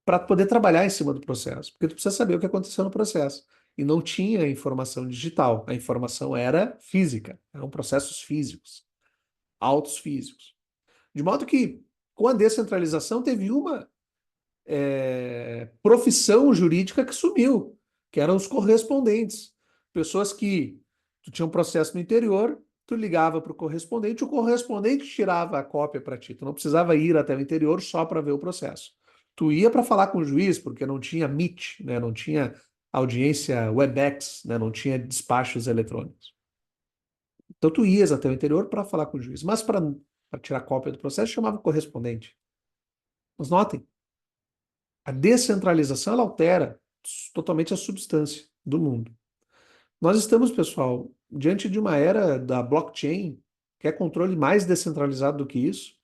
para poder trabalhar em cima do processo, porque tu precisa saber o que aconteceu no processo. E não tinha informação digital, a informação era física, eram processos físicos, autos físicos. De modo que, com a descentralização, teve uma profissão jurídica que sumiu, que eram os correspondentes. Pessoas que tu tinha um processo no interior, tu ligava para o correspondente tirava a cópia para ti. Tu não precisava ir até o interior só para ver o processo. Tu ia para falar com o juiz, porque não tinha Meet, né? Não tinha audiência Webex, né? Não tinha despachos eletrônicos. Então tu ias até o interior para falar com o juiz, mas para tirar cópia do processo chamava o correspondente. Mas notem, a descentralização ela altera totalmente a substância do mundo. Nós estamos, pessoal, diante de uma era da blockchain, que é controle mais descentralizado do que isso,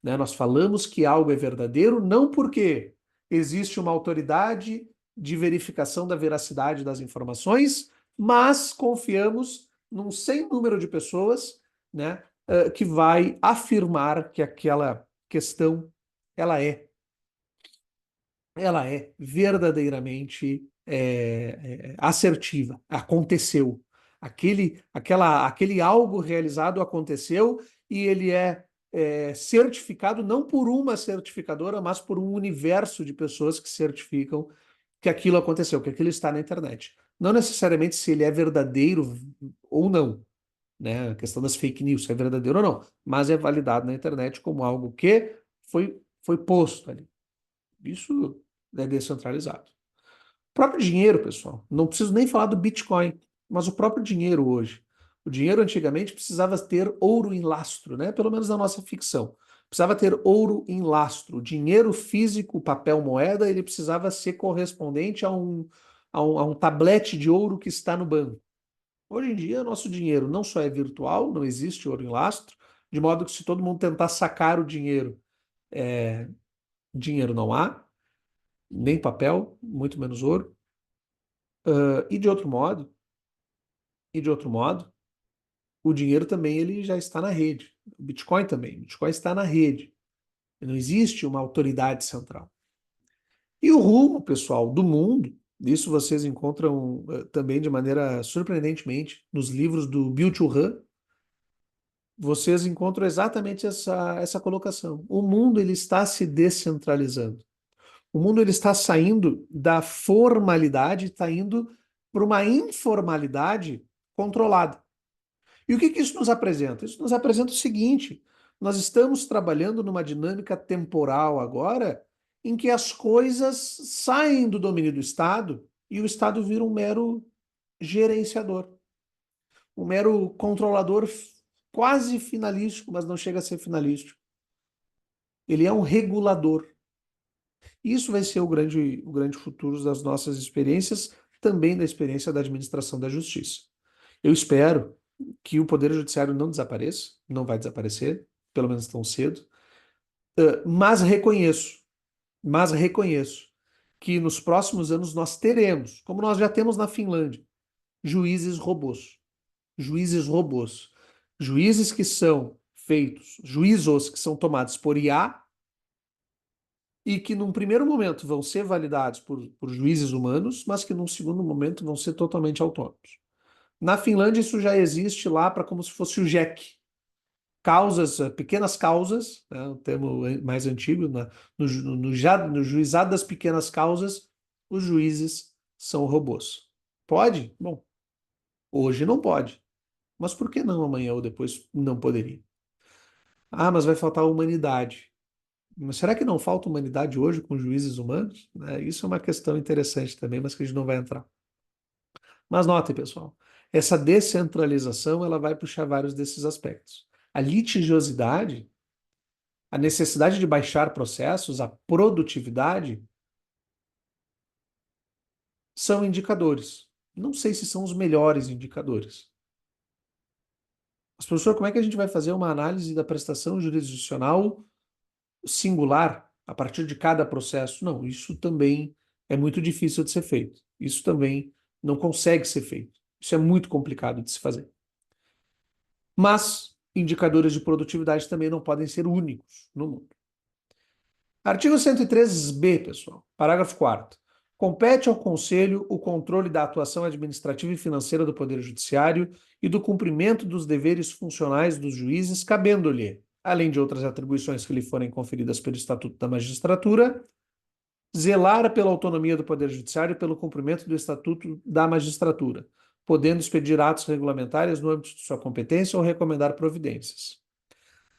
né? Nós falamos que algo é verdadeiro não porque existe uma autoridade de verificação da veracidade das informações, mas confiamos num sem número de pessoas, né, que vai afirmar que aquela questão ela é verdadeiramente assertiva, aconteceu. Aquele algo realizado aconteceu e ele é certificado não por uma certificadora, mas por um universo de pessoas que certificam que aquilo aconteceu, que aquilo está na internet. Não necessariamente se ele é verdadeiro ou não, né? A questão das fake news, se é verdadeiro ou não, mas é validado na internet como algo que foi posto ali. Isso é descentralizado. O próprio dinheiro, pessoal, não preciso nem falar do Bitcoin, mas o próprio dinheiro hoje. O dinheiro antigamente precisava ter ouro em lastro, né? Pelo menos na nossa ficção. Precisava ter ouro em lastro. O dinheiro físico, papel moeda, ele precisava ser correspondente a um tablete de ouro que está no banco. Hoje em dia, nosso dinheiro não só é virtual, não existe ouro em lastro, de modo que se todo mundo tentar sacar o dinheiro, dinheiro não há, nem papel, muito menos ouro. E de outro modo, o dinheiro também ele já está na rede. O Bitcoin também. O Bitcoin está na rede. Não existe uma autoridade central. E o rumo, pessoal, do mundo, isso vocês encontram também de maneira surpreendentemente nos livros do Byung-Chul Han, vocês encontram exatamente essa colocação. O mundo ele está se descentralizando. O mundo ele está saindo da formalidade, está indo para uma informalidade controlada. E o que que isso nos apresenta? Isso nos apresenta o seguinte: nós estamos trabalhando numa dinâmica temporal agora em que as coisas saem do domínio do Estado e o Estado vira um mero gerenciador, um mero controlador quase finalístico, mas não chega a ser finalístico. Ele é um regulador. Isso vai ser o grande futuro das nossas experiências, também da experiência da administração da justiça. Eu espero que o Poder Judiciário não desapareça, não vai desaparecer, pelo menos tão cedo, Mas reconheço que nos próximos anos nós teremos, como nós já temos na Finlândia, juízes robôs. Juízes robôs. Juízes que são feitos, juízos que são tomados por IA e que num primeiro momento vão ser validados por juízes humanos, mas que num segundo momento vão ser totalmente autônomos. Na Finlândia isso já existe lá para como se fosse o JEC, causas, pequenas causas, né, o termo mais antigo, no juizado das pequenas causas, os juízes são robôs. Pode? Bom, hoje não pode. Mas por que não amanhã ou depois não poderia? Ah, mas vai faltar humanidade. Mas será que não falta humanidade hoje com juízes humanos? Isso é uma questão interessante também, mas que a gente não vai entrar. Mas notem, pessoal, essa descentralização ela vai puxar vários desses aspectos. A litigiosidade, a necessidade de baixar processos, a produtividade, são indicadores. Não sei se são os melhores indicadores. Mas, professor, como é que a gente vai fazer uma análise da prestação jurisdicional singular a partir de cada processo? Não, isso também é muito difícil de ser feito. Isso também não consegue ser feito. Isso é muito complicado de se fazer. Mas indicadores de produtividade também não podem ser únicos no mundo. Artigo 103b, pessoal. Parágrafo 4º. Compete ao Conselho o controle da atuação administrativa e financeira do Poder Judiciário e do cumprimento dos deveres funcionais dos juízes, cabendo-lhe, além de outras atribuições que lhe forem conferidas pelo Estatuto da Magistratura, zelar pela autonomia do Poder Judiciário e pelo cumprimento do Estatuto da Magistratura, podendo expedir atos regulamentares no âmbito de sua competência ou recomendar providências.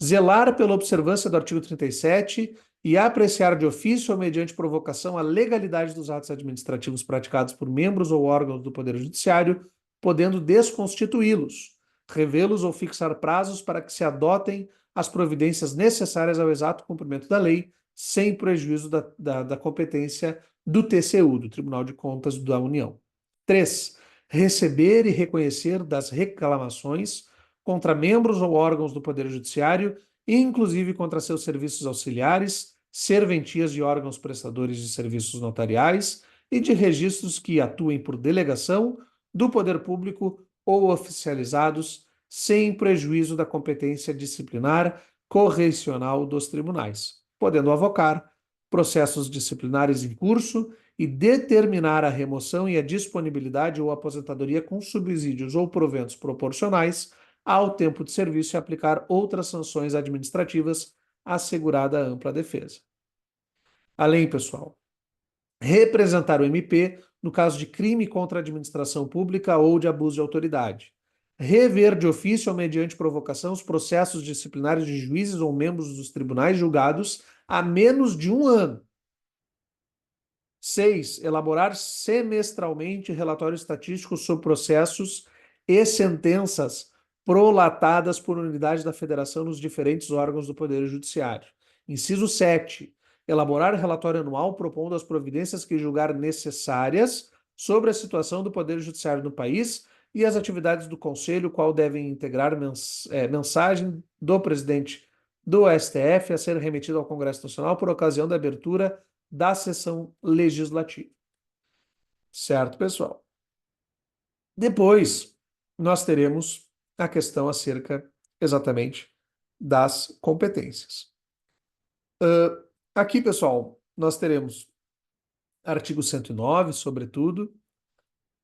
Zelar pela observância do artigo 37 e apreciar de ofício ou mediante provocação a legalidade dos atos administrativos praticados por membros ou órgãos do Poder Judiciário, podendo desconstituí-los, revê-los ou fixar prazos para que se adotem as providências necessárias ao exato cumprimento da lei, sem prejuízo da competência do TCU, do Tribunal de Contas da União. 3. Receber e reconhecer das reclamações contra membros ou órgãos do Poder Judiciário, inclusive contra seus serviços auxiliares, serventias de órgãos prestadores de serviços notariais e de registros que atuem por delegação do Poder Público ou oficializados, sem prejuízo da competência disciplinar correcional dos tribunais, podendo avocar processos disciplinares em curso e determinar a remoção e a disponibilidade ou aposentadoria com subsídios ou proventos proporcionais ao tempo de serviço e aplicar outras sanções administrativas, assegurada a ampla defesa. Além, pessoal, representar o MP no caso de crime contra a administração pública ou de abuso de autoridade. Rever de ofício ou mediante provocação os processos disciplinares de juízes ou membros dos tribunais julgados há menos de um ano. 6. Elaborar semestralmente relatório estatístico sobre processos e sentenças prolatadas por unidade da Federação nos diferentes órgãos do Poder Judiciário. Inciso 7. Elaborar relatório anual propondo as providências que julgar necessárias sobre a situação do Poder Judiciário no país e as atividades do Conselho, qual devem integrar mensagem do presidente do STF a ser remetida ao Congresso Nacional por ocasião da abertura da sessão legislativa. Certo, pessoal? Depois, nós teremos a questão acerca exatamente das competências. Aqui, pessoal, nós teremos artigo 109, sobretudo,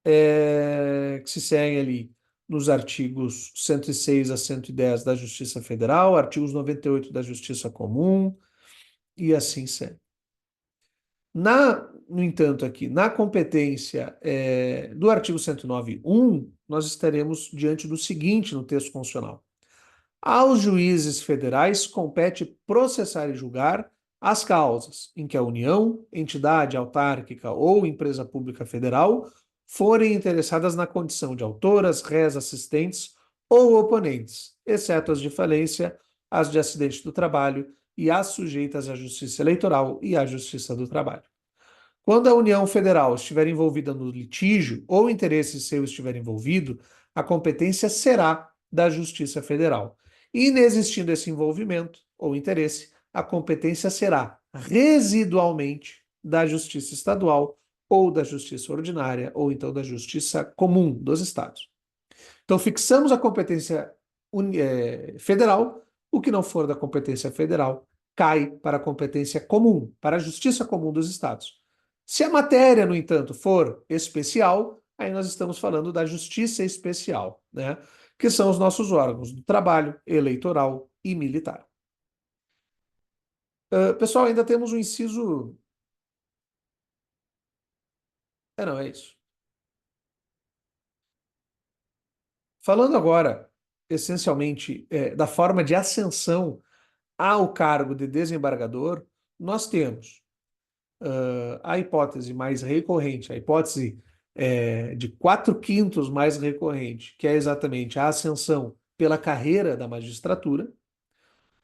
que se segue ali nos artigos 106 a 110 da Justiça Federal, artigos 98 da Justiça Comum, e assim segue. No entanto, aqui, na competência do artigo 109.1, nós estaremos diante do seguinte no texto constitucional. Aos juízes federais compete processar e julgar as causas em que a União, entidade autárquica ou empresa pública federal forem interessadas na condição de autoras, rés, assistentes ou oponentes, exceto as de falência, as de acidente do trabalho e as sujeitas à Justiça Eleitoral e à Justiça do Trabalho. Quando a União Federal estiver envolvida no litígio ou interesse seu estiver envolvido, a competência será da Justiça Federal. Inexistindo esse envolvimento ou interesse, a competência será residualmente da Justiça Estadual ou da Justiça Ordinária, ou então da Justiça Comum dos Estados. Então, fixamos a competência federal, o que não for da competência federal cai para a competência comum, para a Justiça Comum dos Estados. Se a matéria, no entanto, for especial, aí nós estamos falando da Justiça Especial, né? Que são os nossos órgãos do trabalho, eleitoral e militar. Pessoal, ainda temos um inciso. Não, é isso. Falando agora, essencialmente, da forma de ascensão ao cargo de desembargador, nós temos a hipótese mais recorrente, a hipótese de 4/5 mais recorrente, que é exatamente a ascensão pela carreira da magistratura,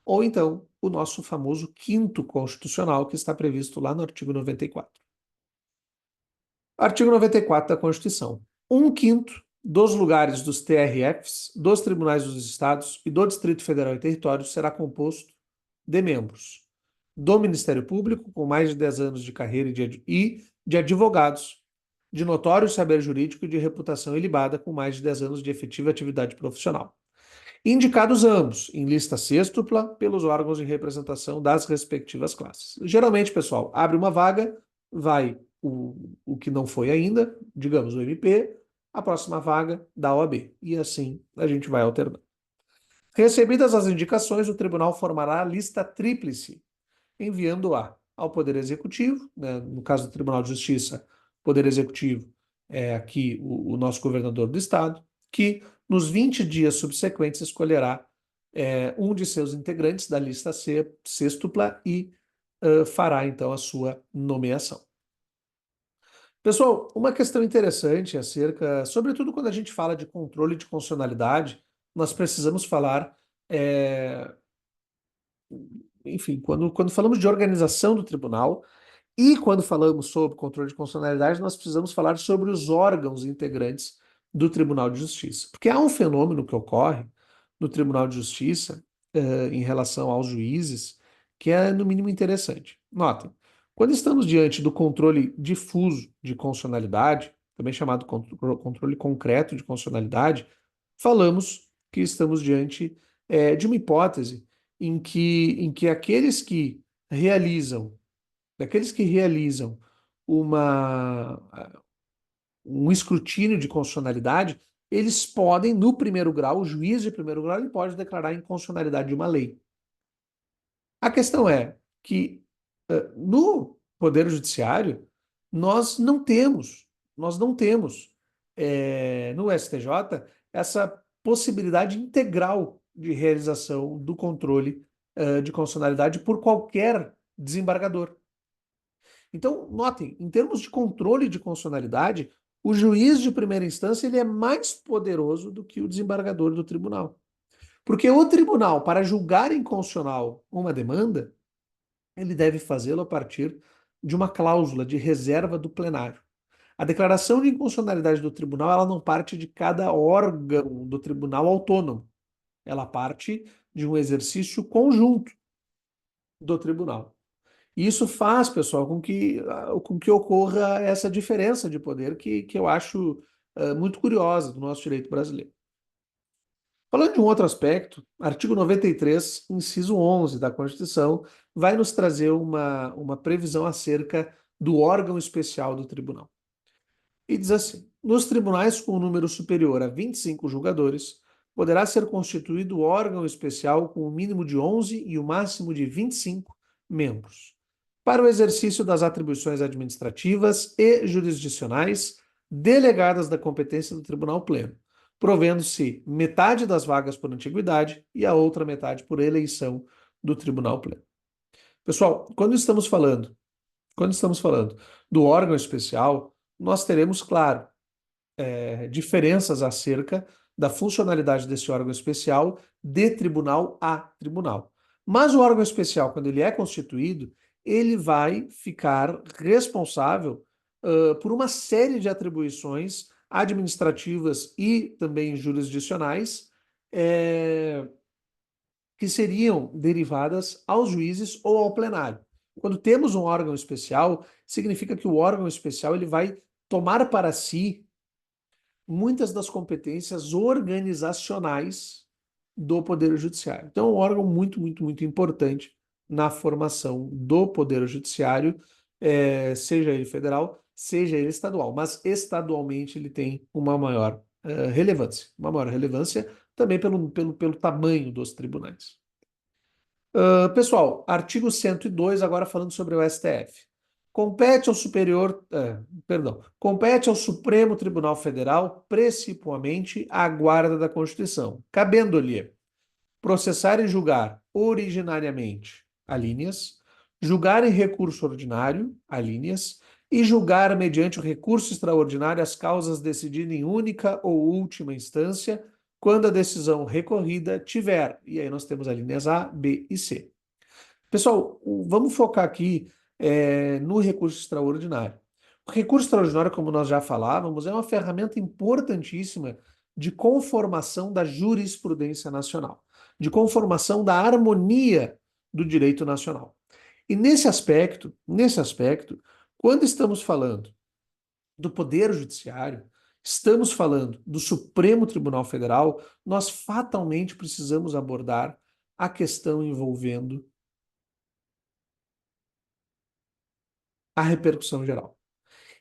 ou então o nosso famoso quinto constitucional, que está previsto lá no artigo 94. Artigo 94 da Constituição. 1/5 dos lugares dos TRFs, dos Tribunais dos Estados e do Distrito Federal e Territórios será composto de membros do Ministério Público, com mais de 10 anos de carreira e de advogados de notório saber jurídico e de reputação ilibada, com mais de 10 anos de efetiva atividade profissional. Indicados ambos, em lista sêxtupla, pelos órgãos de representação das respectivas classes. Geralmente, pessoal, abre uma vaga, vai o que não foi ainda, digamos o MP, a próxima vaga da OAB. E assim a gente vai alternando. Recebidas as indicações, o tribunal formará a lista tríplice, enviando-a ao Poder Executivo, né, no caso do Tribunal de Justiça, Poder Executivo é aqui o nosso governador do estado, que nos 20 dias subsequentes escolherá um de seus integrantes da lista sêxtupla e fará então a sua nomeação. Pessoal, uma questão interessante acerca, sobretudo quando a gente fala de controle de constitucionalidade, nós precisamos falar, enfim, quando falamos de organização do tribunal e quando falamos sobre controle de constitucionalidade, nós precisamos falar sobre os órgãos integrantes do Tribunal de Justiça. Porque há um fenômeno que ocorre no Tribunal de Justiça em relação aos juízes que é, no mínimo, interessante. Notem, quando estamos diante do controle difuso de constitucionalidade, também chamado controle concreto de constitucionalidade, falamos que estamos diante de uma hipótese em que daqueles que realizam uma, um escrutínio de constitucionalidade, eles podem, no primeiro grau, o juiz de primeiro grau, ele pode declarar a inconstitucionalidade de uma lei. A questão é que no Poder Judiciário, nós não temos no STJ essa possibilidade integral de realização do controle de constitucionalidade por qualquer desembargador. Então, notem, em termos de controle de constitucionalidade, o juiz de primeira instância ele é mais poderoso do que o desembargador do tribunal. Porque o tribunal, para julgar inconstitucional uma demanda, ele deve fazê-lo a partir de uma cláusula de reserva do plenário. A declaração de inconstitucionalidade do tribunal, ela não parte de cada órgão do tribunal autônomo. Ela parte de um exercício conjunto do tribunal. E isso faz, pessoal, com que ocorra essa diferença de poder que eu acho muito curiosa do nosso direito brasileiro. Falando de um outro aspecto, artigo 93, inciso 11 da Constituição, vai nos trazer uma previsão acerca do órgão especial do tribunal. E diz assim: nos tribunais com um número superior a 25 julgadores, poderá ser constituído órgão especial com o mínimo de 11 e o máximo de 25 membros, para o exercício das atribuições administrativas e jurisdicionais delegadas da competência do Tribunal Pleno, provendo-se metade das vagas por antiguidade e a outra metade por eleição do Tribunal Pleno. Pessoal, quando estamos falando do órgão especial, nós teremos, claro, diferenças acerca da funcionalidade desse órgão especial de tribunal a tribunal. Mas o órgão especial, quando ele é constituído, ele vai ficar responsável por uma série de atribuições administrativas e também jurisdicionais que seriam derivadas aos juízes ou ao plenário. Quando temos um órgão especial, significa que o órgão especial ele vai tomar para si muitas das competências organizacionais do Poder Judiciário. Então, é um órgão muito, muito, muito importante na formação do Poder Judiciário, seja ele federal, seja ele estadual. Mas estadualmente ele tem uma maior relevância também pelo tamanho dos tribunais. Pessoal, artigo 102, agora falando sobre o STF. Compete ao Supremo Tribunal Federal, principalmente, a guarda da Constituição, cabendo-lhe processar e julgar originariamente, alíneas, julgar em recurso ordinário, alíneas, e julgar mediante o recurso extraordinário as causas decididas em única ou última instância, quando a decisão recorrida tiver, e aí nós temos alíneas A, B e C. Pessoal, vamos focar aqui no recurso extraordinário. O recurso extraordinário, como nós já falávamos, é uma ferramenta importantíssima de conformação da jurisprudência nacional, de conformação da harmonia do direito nacional. E nesse aspecto, quando estamos falando do Poder Judiciário, estamos falando do Supremo Tribunal Federal, nós fatalmente precisamos abordar a questão envolvendo a repercussão geral.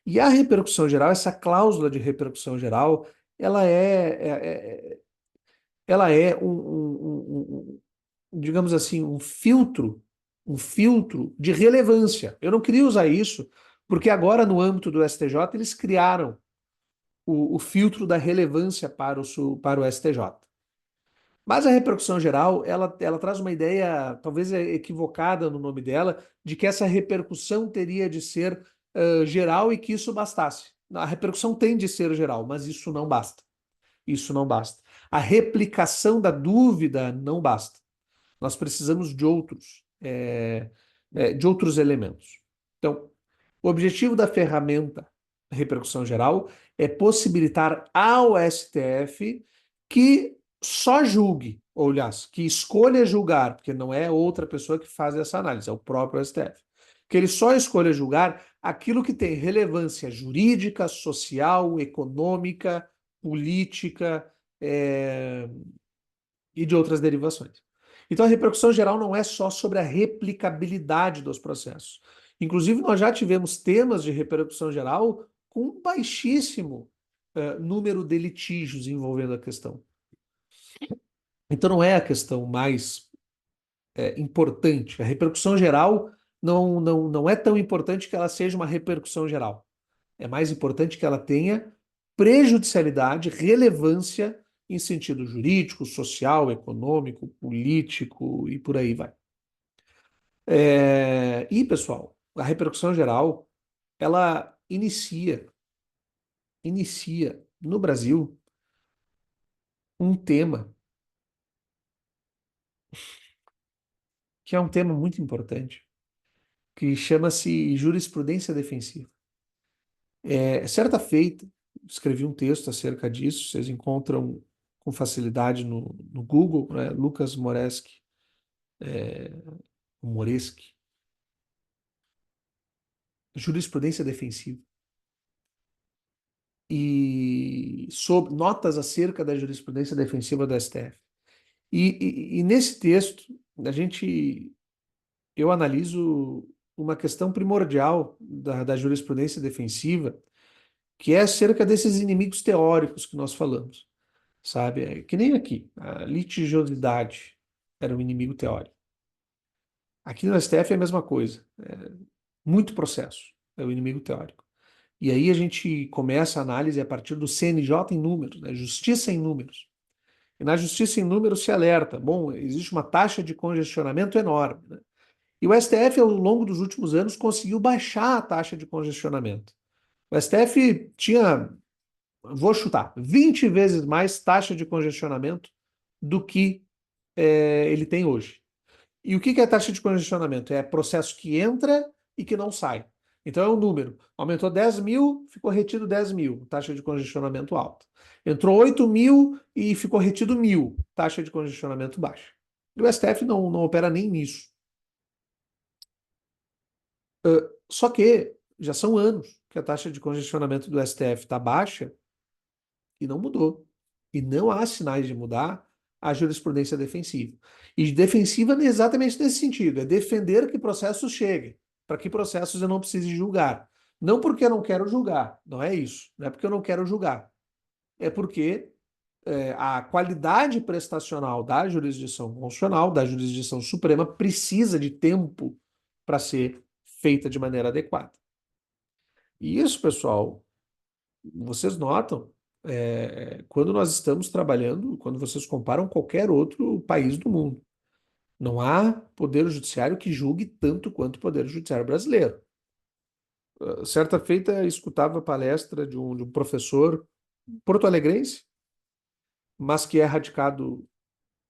E a repercussão geral, essa cláusula de repercussão geral, ela é digamos assim, um filtro de relevância. Eu não queria usar isso, porque agora no âmbito do STJ eles criaram o filtro da relevância para o STJ. Mas a repercussão geral, ela traz uma ideia, talvez equivocada no nome dela, de que essa repercussão teria de ser geral e que isso bastasse. A repercussão tem de ser geral, mas isso não basta. Isso não basta. A replicação da dúvida não basta. Nós precisamos de outros elementos. Então, o objetivo da ferramenta repercussão geral é possibilitar ao STF que só julgue, ou aliás, que escolha julgar, porque não é outra pessoa que faz essa análise, é o próprio STF. Que ele só escolha julgar aquilo que tem relevância jurídica, social, econômica, política, e de outras derivações. Então, a repercussão geral não é só sobre a replicabilidade dos processos. Inclusive, nós já tivemos temas de repercussão geral com baixíssimo número de litígios envolvendo a questão. Então, não é a questão mais importante. A repercussão geral não é tão importante que ela seja uma repercussão geral. É mais importante que ela tenha prejudicialidade, relevância em sentido jurídico, social, econômico, político e por aí vai. E, pessoal, a repercussão geral, ela inicia no Brasil um tema que é um tema muito importante, que chama-se jurisprudência defensiva. Certa feita, escrevi um texto acerca disso, vocês encontram com facilidade no Google, né? Lucas Moreski, Moreski, jurisprudência defensiva. E sobre notas acerca da jurisprudência defensiva do STF. E nesse texto, eu analiso uma questão primordial da jurisprudência defensiva, que é acerca desses inimigos teóricos que nós falamos, sabe? Que nem aqui, a litigiosidade era um inimigo teórico. Aqui no STF é a mesma coisa, muito processo é o inimigo teórico. E aí a gente começa a análise a partir do CNJ em números, né? Justiça em números. E na justiça em números se alerta, bom, existe uma taxa de congestionamento enorme, né? E o STF, ao longo dos últimos anos, conseguiu baixar a taxa de congestionamento. O STF tinha, vou chutar, 20 vezes mais taxa de congestionamento do que ele tem hoje. E o que é a taxa de congestionamento? É processo que entra e que não sai. Então é um número. Aumentou 10 mil, ficou retido 10 mil, taxa de congestionamento alta. Entrou 8 mil e ficou retido 1.000, taxa de congestionamento baixa. E o STF não opera nem nisso. Só que já são anos que a taxa de congestionamento do STF está baixa e não mudou. E não há sinais de mudar a jurisprudência defensiva. E defensiva é exatamente nesse sentido, é defender que processos cheguem, para que processos eu não precise julgar. Não porque eu não quero julgar, não é isso. Não é porque eu não quero julgar. É porque a qualidade prestacional da jurisdição constitucional, da jurisdição suprema, precisa de tempo para ser feita de maneira adequada. E isso, pessoal, vocês notam, quando nós estamos trabalhando, quando vocês comparam qualquer outro país do mundo. Não há poder judiciário que julgue tanto quanto o poder judiciário brasileiro. Certa feita, escutava a palestra de um professor porto-alegrense, mas que é radicado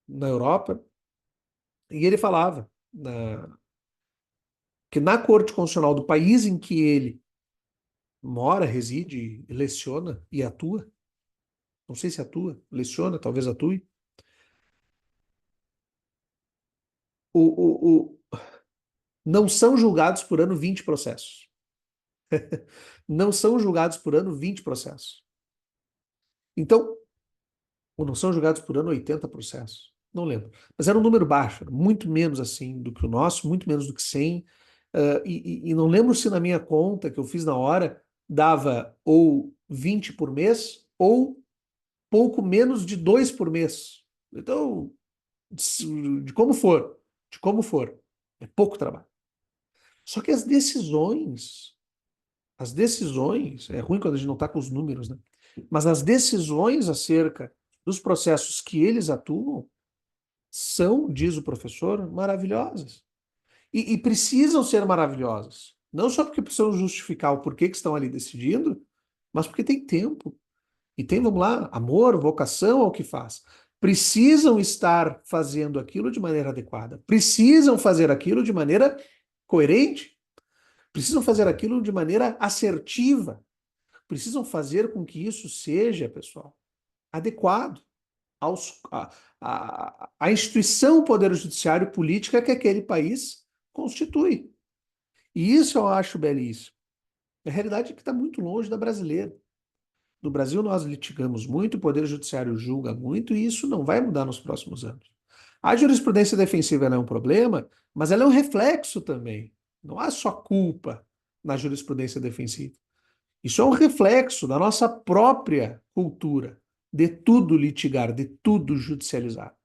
na Europa, e ele falava que na Corte Constitucional do país em que ele mora, reside, leciona e atua, não sei se atua, leciona, talvez atue, o, não são julgados por ano 20 processos. Não são julgados por ano 20 processos. Então, ou não são julgados por ano 80 processos. Não lembro. Mas era um número baixo, muito menos assim do que o nosso, muito menos do que 100. E não lembro se na minha conta que eu fiz na hora dava ou 20 por mês ou pouco menos de 2 por mês. Então, de como for, de como for, é pouco trabalho. Só que as decisões, é ruim quando a gente não está com os números, né? Mas as decisões acerca dos processos que eles atuam são, diz o professor, maravilhosas. E precisam ser maravilhosas. Não só porque precisam justificar o porquê que estão ali decidindo, mas porque tem tempo. E tem, vamos lá, amor, vocação ao que faz. Precisam estar fazendo aquilo de maneira adequada. Precisam fazer aquilo de maneira coerente. Precisam fazer aquilo de maneira assertiva. Precisam fazer com que isso seja, pessoal, adequado à instituição Poder Judiciário política que aquele país constitui. E isso eu acho belíssimo. A realidade é que está muito longe da brasileira. No Brasil, nós litigamos muito, o Poder Judiciário julga muito, e isso não vai mudar nos próximos anos. A jurisprudência defensiva é um problema, mas ela é um reflexo também. Não há só culpa na jurisprudência defensiva. Isso é um reflexo da nossa própria cultura de tudo litigar, de tudo judicializar.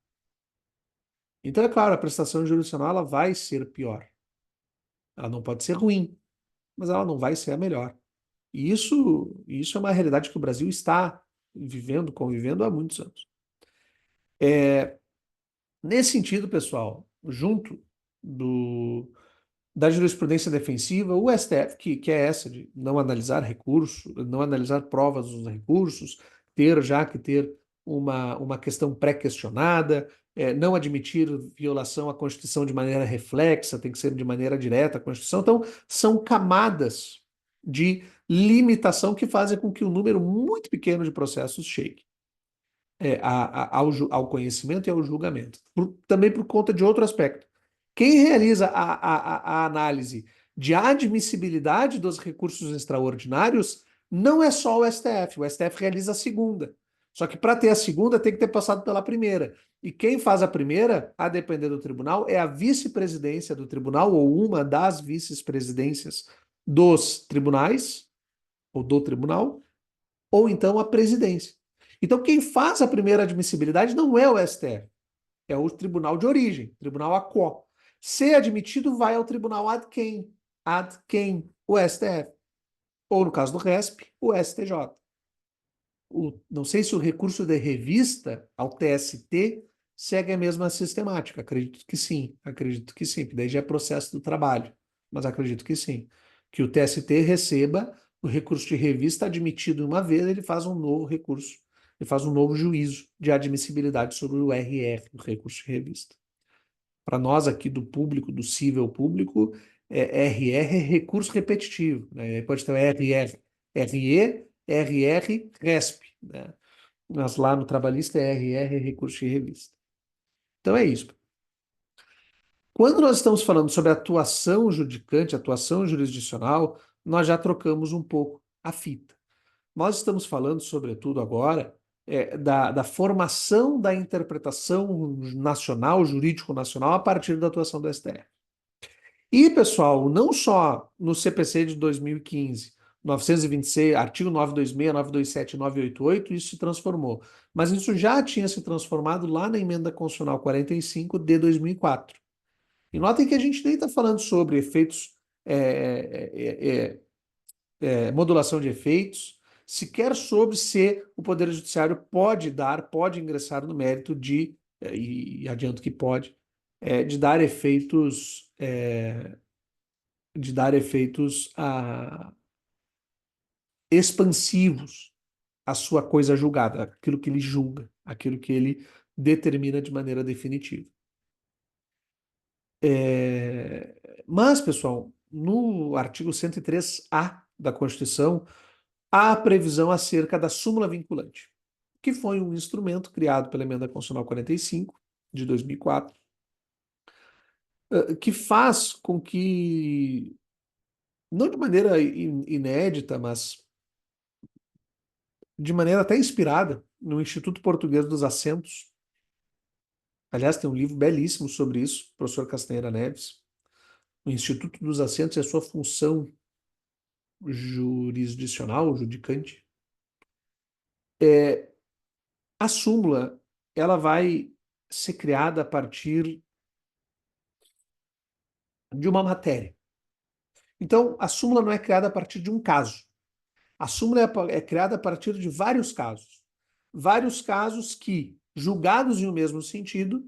Então, é claro, a prestação jurisdicional ela vai ser pior. Ela não pode ser ruim, mas ela não vai ser a melhor. E isso é uma realidade que o Brasil está vivendo, convivendo há muitos anos. Nesse sentido, pessoal, junto da jurisprudência defensiva, o STF, que é essa de não analisar recurso, não analisar provas dos recursos, já que ter uma questão pré-questionada, não admitir violação à Constituição de maneira reflexa, tem que ser de maneira direta à Constituição. Então, são camadas de limitação que fazem com que um número muito pequeno de processos chegue ao conhecimento e ao julgamento. Também por conta de outro aspecto. Quem realiza a análise de admissibilidade dos recursos extraordinários não é só o STF realiza a segunda. Só que para ter a segunda tem que ter passado pela primeira. E quem faz a primeira, a depender do tribunal, é a vice-presidência do tribunal ou uma das vice-presidências dos tribunais, ou do tribunal, ou então a presidência. Então, quem faz a primeira admissibilidade não é o STF, é o tribunal de origem, tribunal ACO. Se admitido, vai ao tribunal ad quem, o STF. Ou, no caso do RESP, o STJ. Não sei se o recurso de revista ao TST segue a mesma sistemática. Acredito que sim, porque daí já é processo do trabalho, mas acredito que sim. Que o TST receba o recurso de revista admitido uma vez, ele faz um novo recurso, ele faz um novo juízo de admissibilidade sobre o RR, o recurso de revista. Para nós aqui do público, do cível público, RR é recurso repetitivo, né? Pode ter o RR, RE, RR, RESP, né? Mas lá no trabalhista é RR, recurso de revista. Então é isso. Quando nós estamos falando sobre atuação judicante, atuação jurisdicional, nós já trocamos um pouco a fita. Nós estamos falando, sobretudo agora, da formação da interpretação nacional, jurídico nacional, a partir da atuação do STF. E, pessoal, não só no CPC de 2015, 926, artigo 926, 927 e 988, isso se transformou. Mas isso já tinha se transformado lá na Emenda Constitucional 45 de 2004. E notem que a gente nem está falando sobre efeitos, modulação de efeitos, sequer sobre se o Poder Judiciário pode ingressar no mérito e adianto que pode, de dar efeitos, expansivos à sua coisa julgada, aquilo que ele julga, aquilo que ele determina de maneira definitiva. Mas, pessoal, no artigo 103A da Constituição, há a previsão acerca da súmula vinculante, que foi um instrumento criado pela Emenda Constitucional 45, de 2004, que faz com que, não de maneira inédita, mas de maneira até inspirada, no Instituto Português dos Assentos, aliás, tem um livro belíssimo sobre isso, professor Castanheira Neves, o Instituto dos Assentos e a sua função jurisdicional, judicante. A súmula, ela vai ser criada a partir de uma matéria. Então, a súmula não é criada a partir de um caso. A súmula é criada a partir de vários casos. Vários casos que, julgados em um mesmo sentido,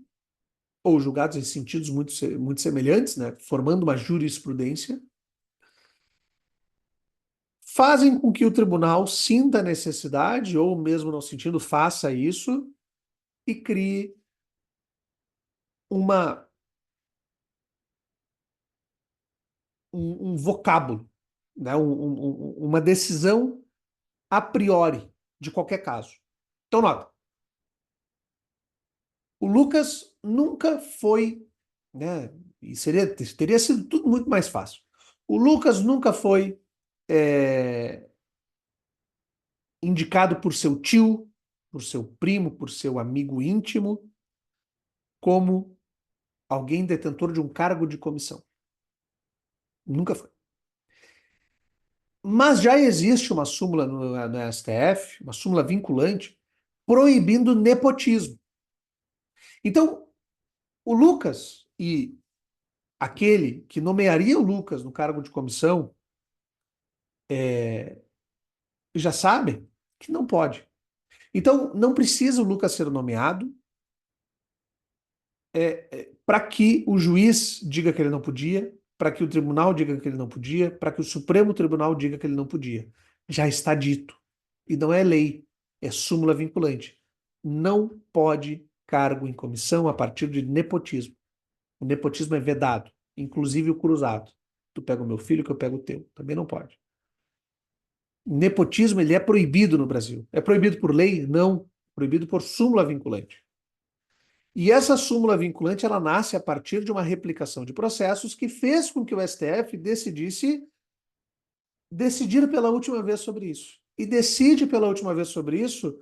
ou julgados em sentidos muito semelhantes, né, formando uma jurisprudência, fazem com que o tribunal sinta a necessidade, ou mesmo não sentindo, faça isso, e crie uma, um vocábulo, né, uma decisão a priori de qualquer caso. Então, nota, o Lucas nunca foi, né, e teria sido tudo muito mais fácil. O Lucas nunca foi indicado por seu tio, por seu primo, por seu amigo íntimo, como alguém detentor de um cargo de comissão. Nunca foi. Mas já existe uma súmula no STF, uma súmula vinculante, proibindo nepotismo. Então, o Lucas e aquele que nomearia o Lucas no cargo de comissão já sabem que não pode. Então, não precisa o Lucas ser nomeado para que o juiz diga que ele não podia, para que o tribunal diga que ele não podia, para que o Supremo Tribunal diga que ele não podia. Já está dito. E não é lei, é súmula vinculante. Não pode cargo em comissão a partir de nepotismo. O nepotismo é vedado, inclusive o cruzado. Tu pega o meu filho que eu pego o teu. Também não pode. Nepotismo, ele é proibido no Brasil. É proibido por lei? Não. Proibido por súmula vinculante. E essa súmula vinculante, ela nasce a partir de uma replicação de processos que fez com que o STF decidir pela última vez sobre isso. E decide pela última vez sobre isso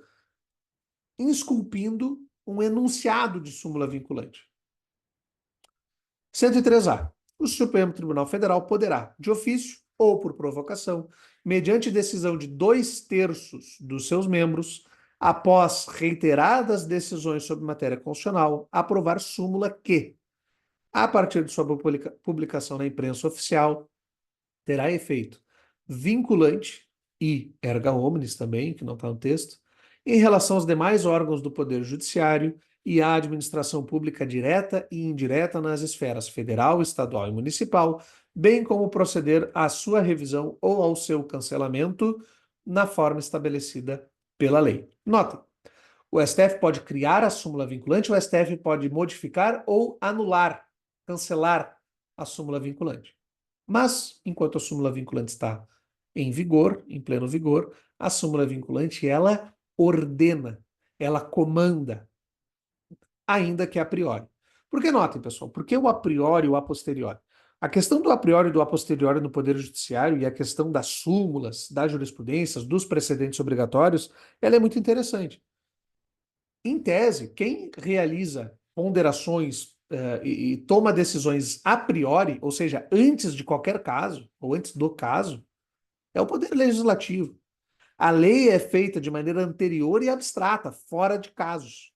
esculpindo um enunciado de súmula vinculante. 103A. O Supremo Tribunal Federal poderá, de ofício ou por provocação, mediante decisão de 2/3 dos seus membros, após reiteradas decisões sobre matéria constitucional, aprovar súmula que, a partir de sua publicação na imprensa oficial, terá efeito vinculante e erga omnes também, que não está no texto, em relação aos demais órgãos do Poder Judiciário e à administração pública direta e indireta nas esferas federal, estadual e municipal, bem como proceder à sua revisão ou ao seu cancelamento na forma estabelecida pela lei. Nota: o STF pode criar a súmula vinculante, o STF pode modificar ou anular, cancelar a súmula vinculante. Mas, enquanto a súmula vinculante está em vigor, em pleno vigor, a súmula vinculante, ela ordena, ela comanda, ainda que a priori. Porque notem, pessoal, por que o a priori e o a posteriori? A questão do a priori e do a posteriori no Poder Judiciário e a questão das súmulas, das jurisprudências, dos precedentes obrigatórios, ela é muito interessante. Em tese, quem realiza ponderações e toma decisões a priori, ou seja, antes de qualquer caso, ou antes do caso, é o Poder Legislativo. A lei é feita de maneira anterior e abstrata, fora de casos.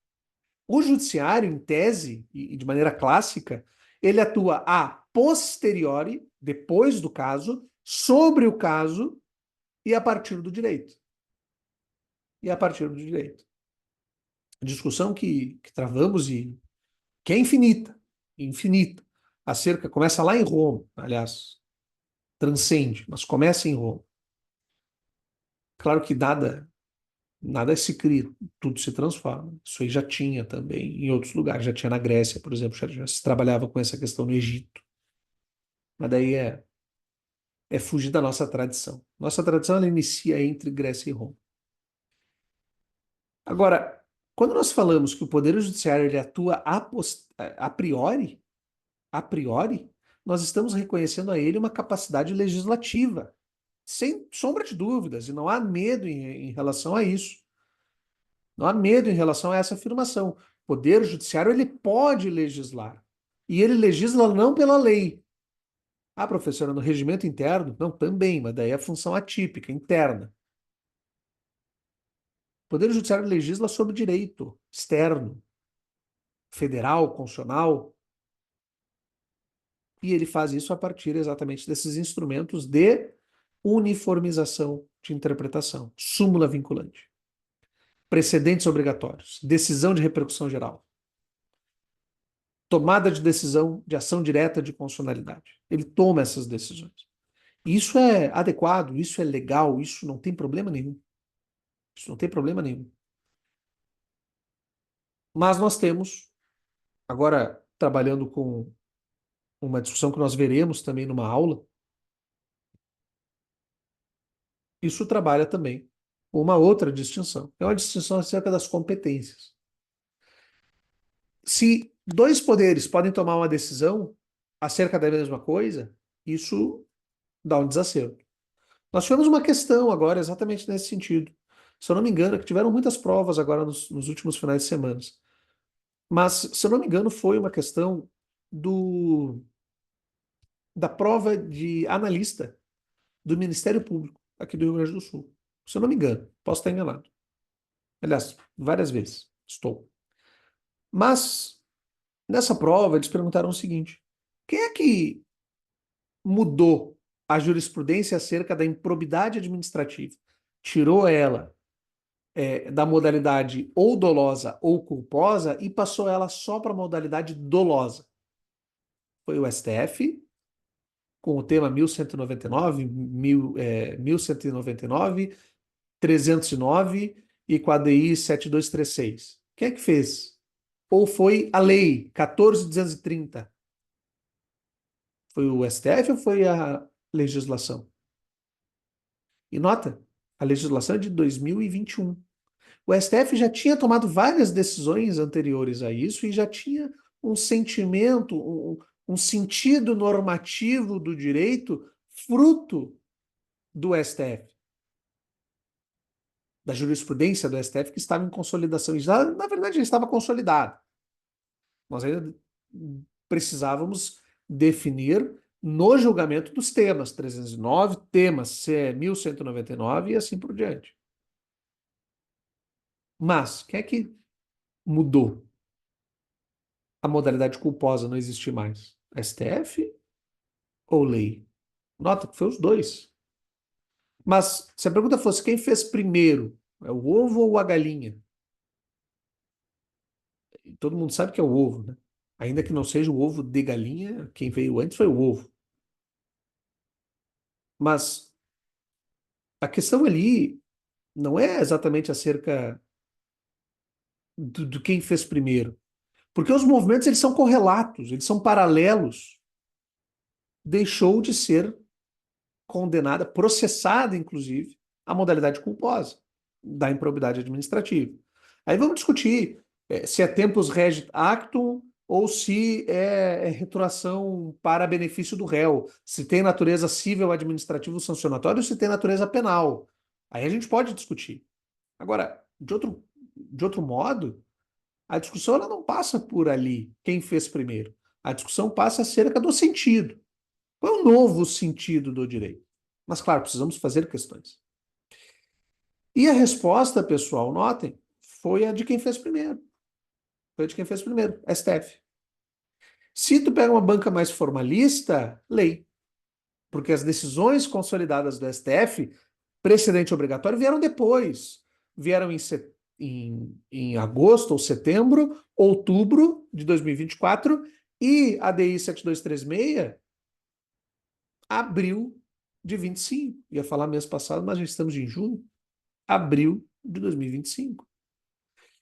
O judiciário, em tese, e de maneira clássica, ele atua a posteriori, depois do caso, sobre o caso e a partir do direito. E a partir do direito. Discussão que travamos e que é infinita, infinita. Acerca, começa lá em Roma, aliás, transcende, mas começa em Roma. Claro que nada se cria, tudo se transforma. Isso aí já tinha também em outros lugares, já tinha na Grécia, por exemplo, já se trabalhava com essa questão no Egito. Mas daí é fugir da nossa tradição. Nossa tradição ela inicia entre Grécia e Roma. Agora, quando nós falamos que o Poder Judiciário ele atua a priori, nós estamos reconhecendo a ele uma capacidade legislativa, sem sombra de dúvidas, e não há medo em relação a isso. Não há medo em relação a essa afirmação. O Poder Judiciário ele pode legislar. E ele legisla não pela lei. Ah, professora, no regimento interno? Não, também, mas daí é a função atípica, interna. O Poder Judiciário legisla sobre direito externo, federal, constitucional, e ele faz isso a partir exatamente desses instrumentos de uniformização de interpretação, súmula vinculante, precedentes obrigatórios, decisão de repercussão geral, tomada de decisão de ação direta de constitucionalidade. Ele toma essas decisões. Isso é adequado, isso é legal, isso não tem problema nenhum. Isso não tem problema nenhum. Mas nós temos, agora trabalhando com uma discussão que nós veremos também numa aula, isso trabalha também uma outra distinção. É uma distinção acerca das competências. Se dois poderes podem tomar uma decisão acerca da mesma coisa, isso dá um desacerto. Nós tivemos uma questão agora exatamente nesse sentido. Se eu não me engano, é que tiveram muitas provas agora nos últimos finais de semana. Mas, se eu não me engano, foi uma questão do, da prova de analista do Ministério Público aqui do Rio Grande do Sul. Se eu não me engano, posso estar enganado. Aliás, várias vezes estou. Mas, nessa prova, eles perguntaram o seguinte: quem é que mudou a jurisprudência acerca da improbidade administrativa? Tirou ela da modalidade ou dolosa ou culposa e passou ela só para a modalidade dolosa. Foi o STF, com o tema 1199, 1199, 309 e com a ADI 7236. Quem é que fez? Ou foi a lei 14.230? Foi o STF ou foi a legislação? E nota, a legislação é de 2021. O STF já tinha tomado várias decisões anteriores a isso e já tinha um sentimento, um sentido normativo do direito fruto do STF, da jurisprudência do STF que estava em consolidação. E já, na verdade, já estava consolidado. Nós ainda precisávamos definir no julgamento dos temas 309, temas CE 1199 e assim por diante. Mas, quem é que mudou? A modalidade culposa não existe mais. STF ou lei? Nota que foi os dois. Mas se a pergunta fosse quem fez primeiro, é o ovo ou a galinha? E todo mundo sabe que é o ovo, né? Ainda que não seja o ovo de galinha, quem veio antes foi o ovo. Mas a questão ali não é exatamente acerca do quem fez primeiro. Porque os movimentos eles são correlatos, eles são paralelos. Deixou de ser condenada, processada, inclusive, a modalidade culposa da improbidade administrativa. Aí vamos discutir se é tempus regit actum ou se é retroação para benefício do réu, se tem natureza civil, administrativo, sancionatório, ou se tem natureza penal. Aí a gente pode discutir. Agora, de outro modo, a discussão ela não passa por ali, quem fez primeiro. A discussão passa acerca do sentido. Qual é o novo sentido do direito? Mas, claro, precisamos fazer questões. E a resposta, pessoal, notem, foi a de quem fez primeiro. Foi a de quem fez primeiro, STF. Se tu pega uma banca mais formalista, lei. Porque as decisões consolidadas do STF, precedente obrigatório, vieram depois. Vieram em agosto ou setembro, outubro de 2024, e a DI 7236, abril de 25. Ia falar mês passado, mas já estamos em junho. Abril de 2025.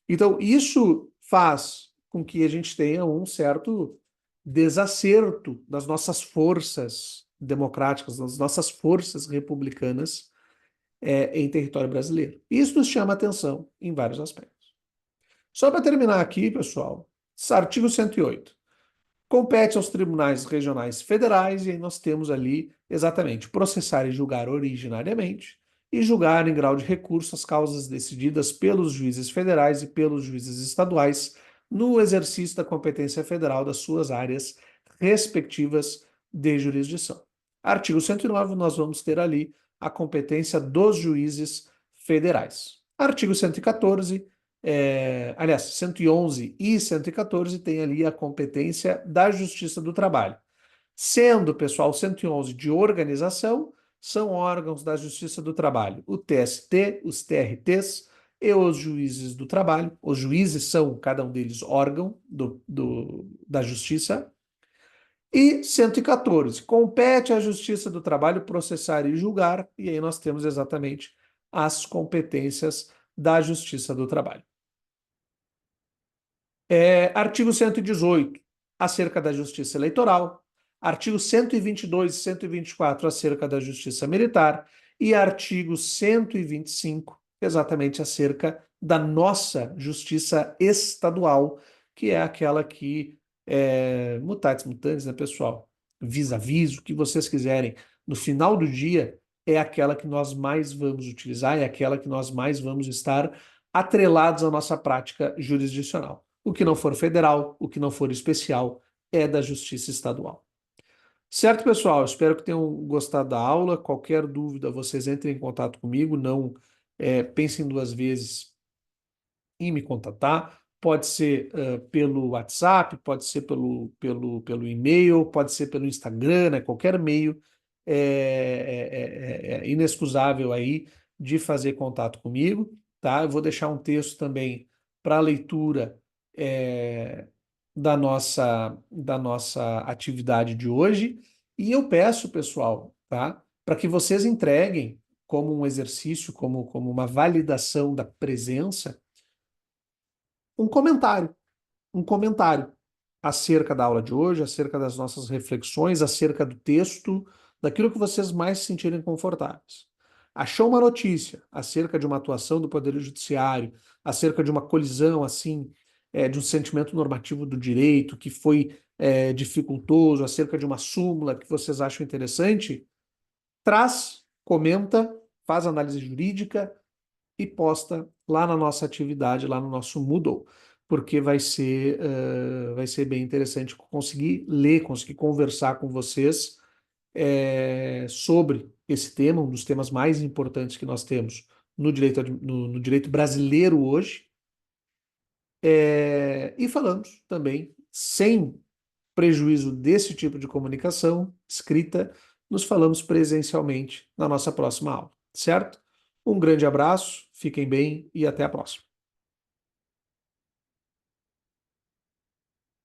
Então, isso faz com que a gente tenha um certo desacerto das nossas forças democráticas, das nossas forças republicanas em território brasileiro. Isso nos chama atenção em vários aspectos. Só para terminar aqui, pessoal, artigo 108. Compete aos tribunais regionais federais, e aí nós temos ali exatamente processar e julgar originariamente, e julgar em grau de recurso as causas decididas pelos juízes federais e pelos juízes estaduais no exercício da competência federal das suas áreas respectivas de jurisdição. Artigo 109, nós vamos ter ali a competência dos juízes federais. Artigo 114, aliás, 111 e 114 tem ali a competência da Justiça do Trabalho. Sendo, pessoal, 111 de organização, são órgãos da Justiça do Trabalho, o TST, os TRTs e os juízes do trabalho. Os juízes são, cada um deles, órgão da Justiça. E 114, compete à Justiça do Trabalho processar e julgar, e aí nós temos exatamente as competências da Justiça do Trabalho. Artigo 118, acerca da Justiça Eleitoral. Artigo 122 e 124, acerca da Justiça Militar. E artigo 125, exatamente acerca da nossa Justiça Estadual, que é aquela que, mutatis mutandis, né, pessoal? Vis-a-vis, o que vocês quiserem. No final do dia, é aquela que nós mais vamos utilizar, é aquela que nós mais vamos estar atrelados à nossa prática jurisdicional. O que não for federal, o que não for especial, é da Justiça Estadual. Certo, pessoal? Espero que tenham gostado da aula. Qualquer dúvida, vocês entrem em contato comigo. Não pensem duas vezes em me contatar. Pode ser pelo WhatsApp, pode ser pelo e-mail, pode ser pelo Instagram, né? Qualquer meio é inexcusável aí de fazer contato comigo, tá? Eu vou deixar um texto também para leitura da nossa atividade de hoje, e eu peço, pessoal, tá? Para que vocês entreguem como um exercício, como uma validação da presença, um comentário, um comentário acerca da aula de hoje, acerca das nossas reflexões, acerca do texto, daquilo que vocês mais se sentirem confortáveis. Achou uma notícia acerca de uma atuação do Poder Judiciário, acerca de uma colisão, assim, de um sentimento normativo do direito que foi dificultoso, acerca de uma súmula que vocês acham interessante, traz, comenta, faz análise jurídica e posta lá na nossa atividade, lá no nosso Moodle, porque vai ser bem interessante conseguir ler, conseguir conversar com vocês sobre esse tema, um dos temas mais importantes que nós temos no direito brasileiro hoje, e falamos também, sem prejuízo desse tipo de comunicação escrita, nos falamos presencialmente na nossa próxima aula, certo? Um grande abraço, fiquem bem e até a próxima.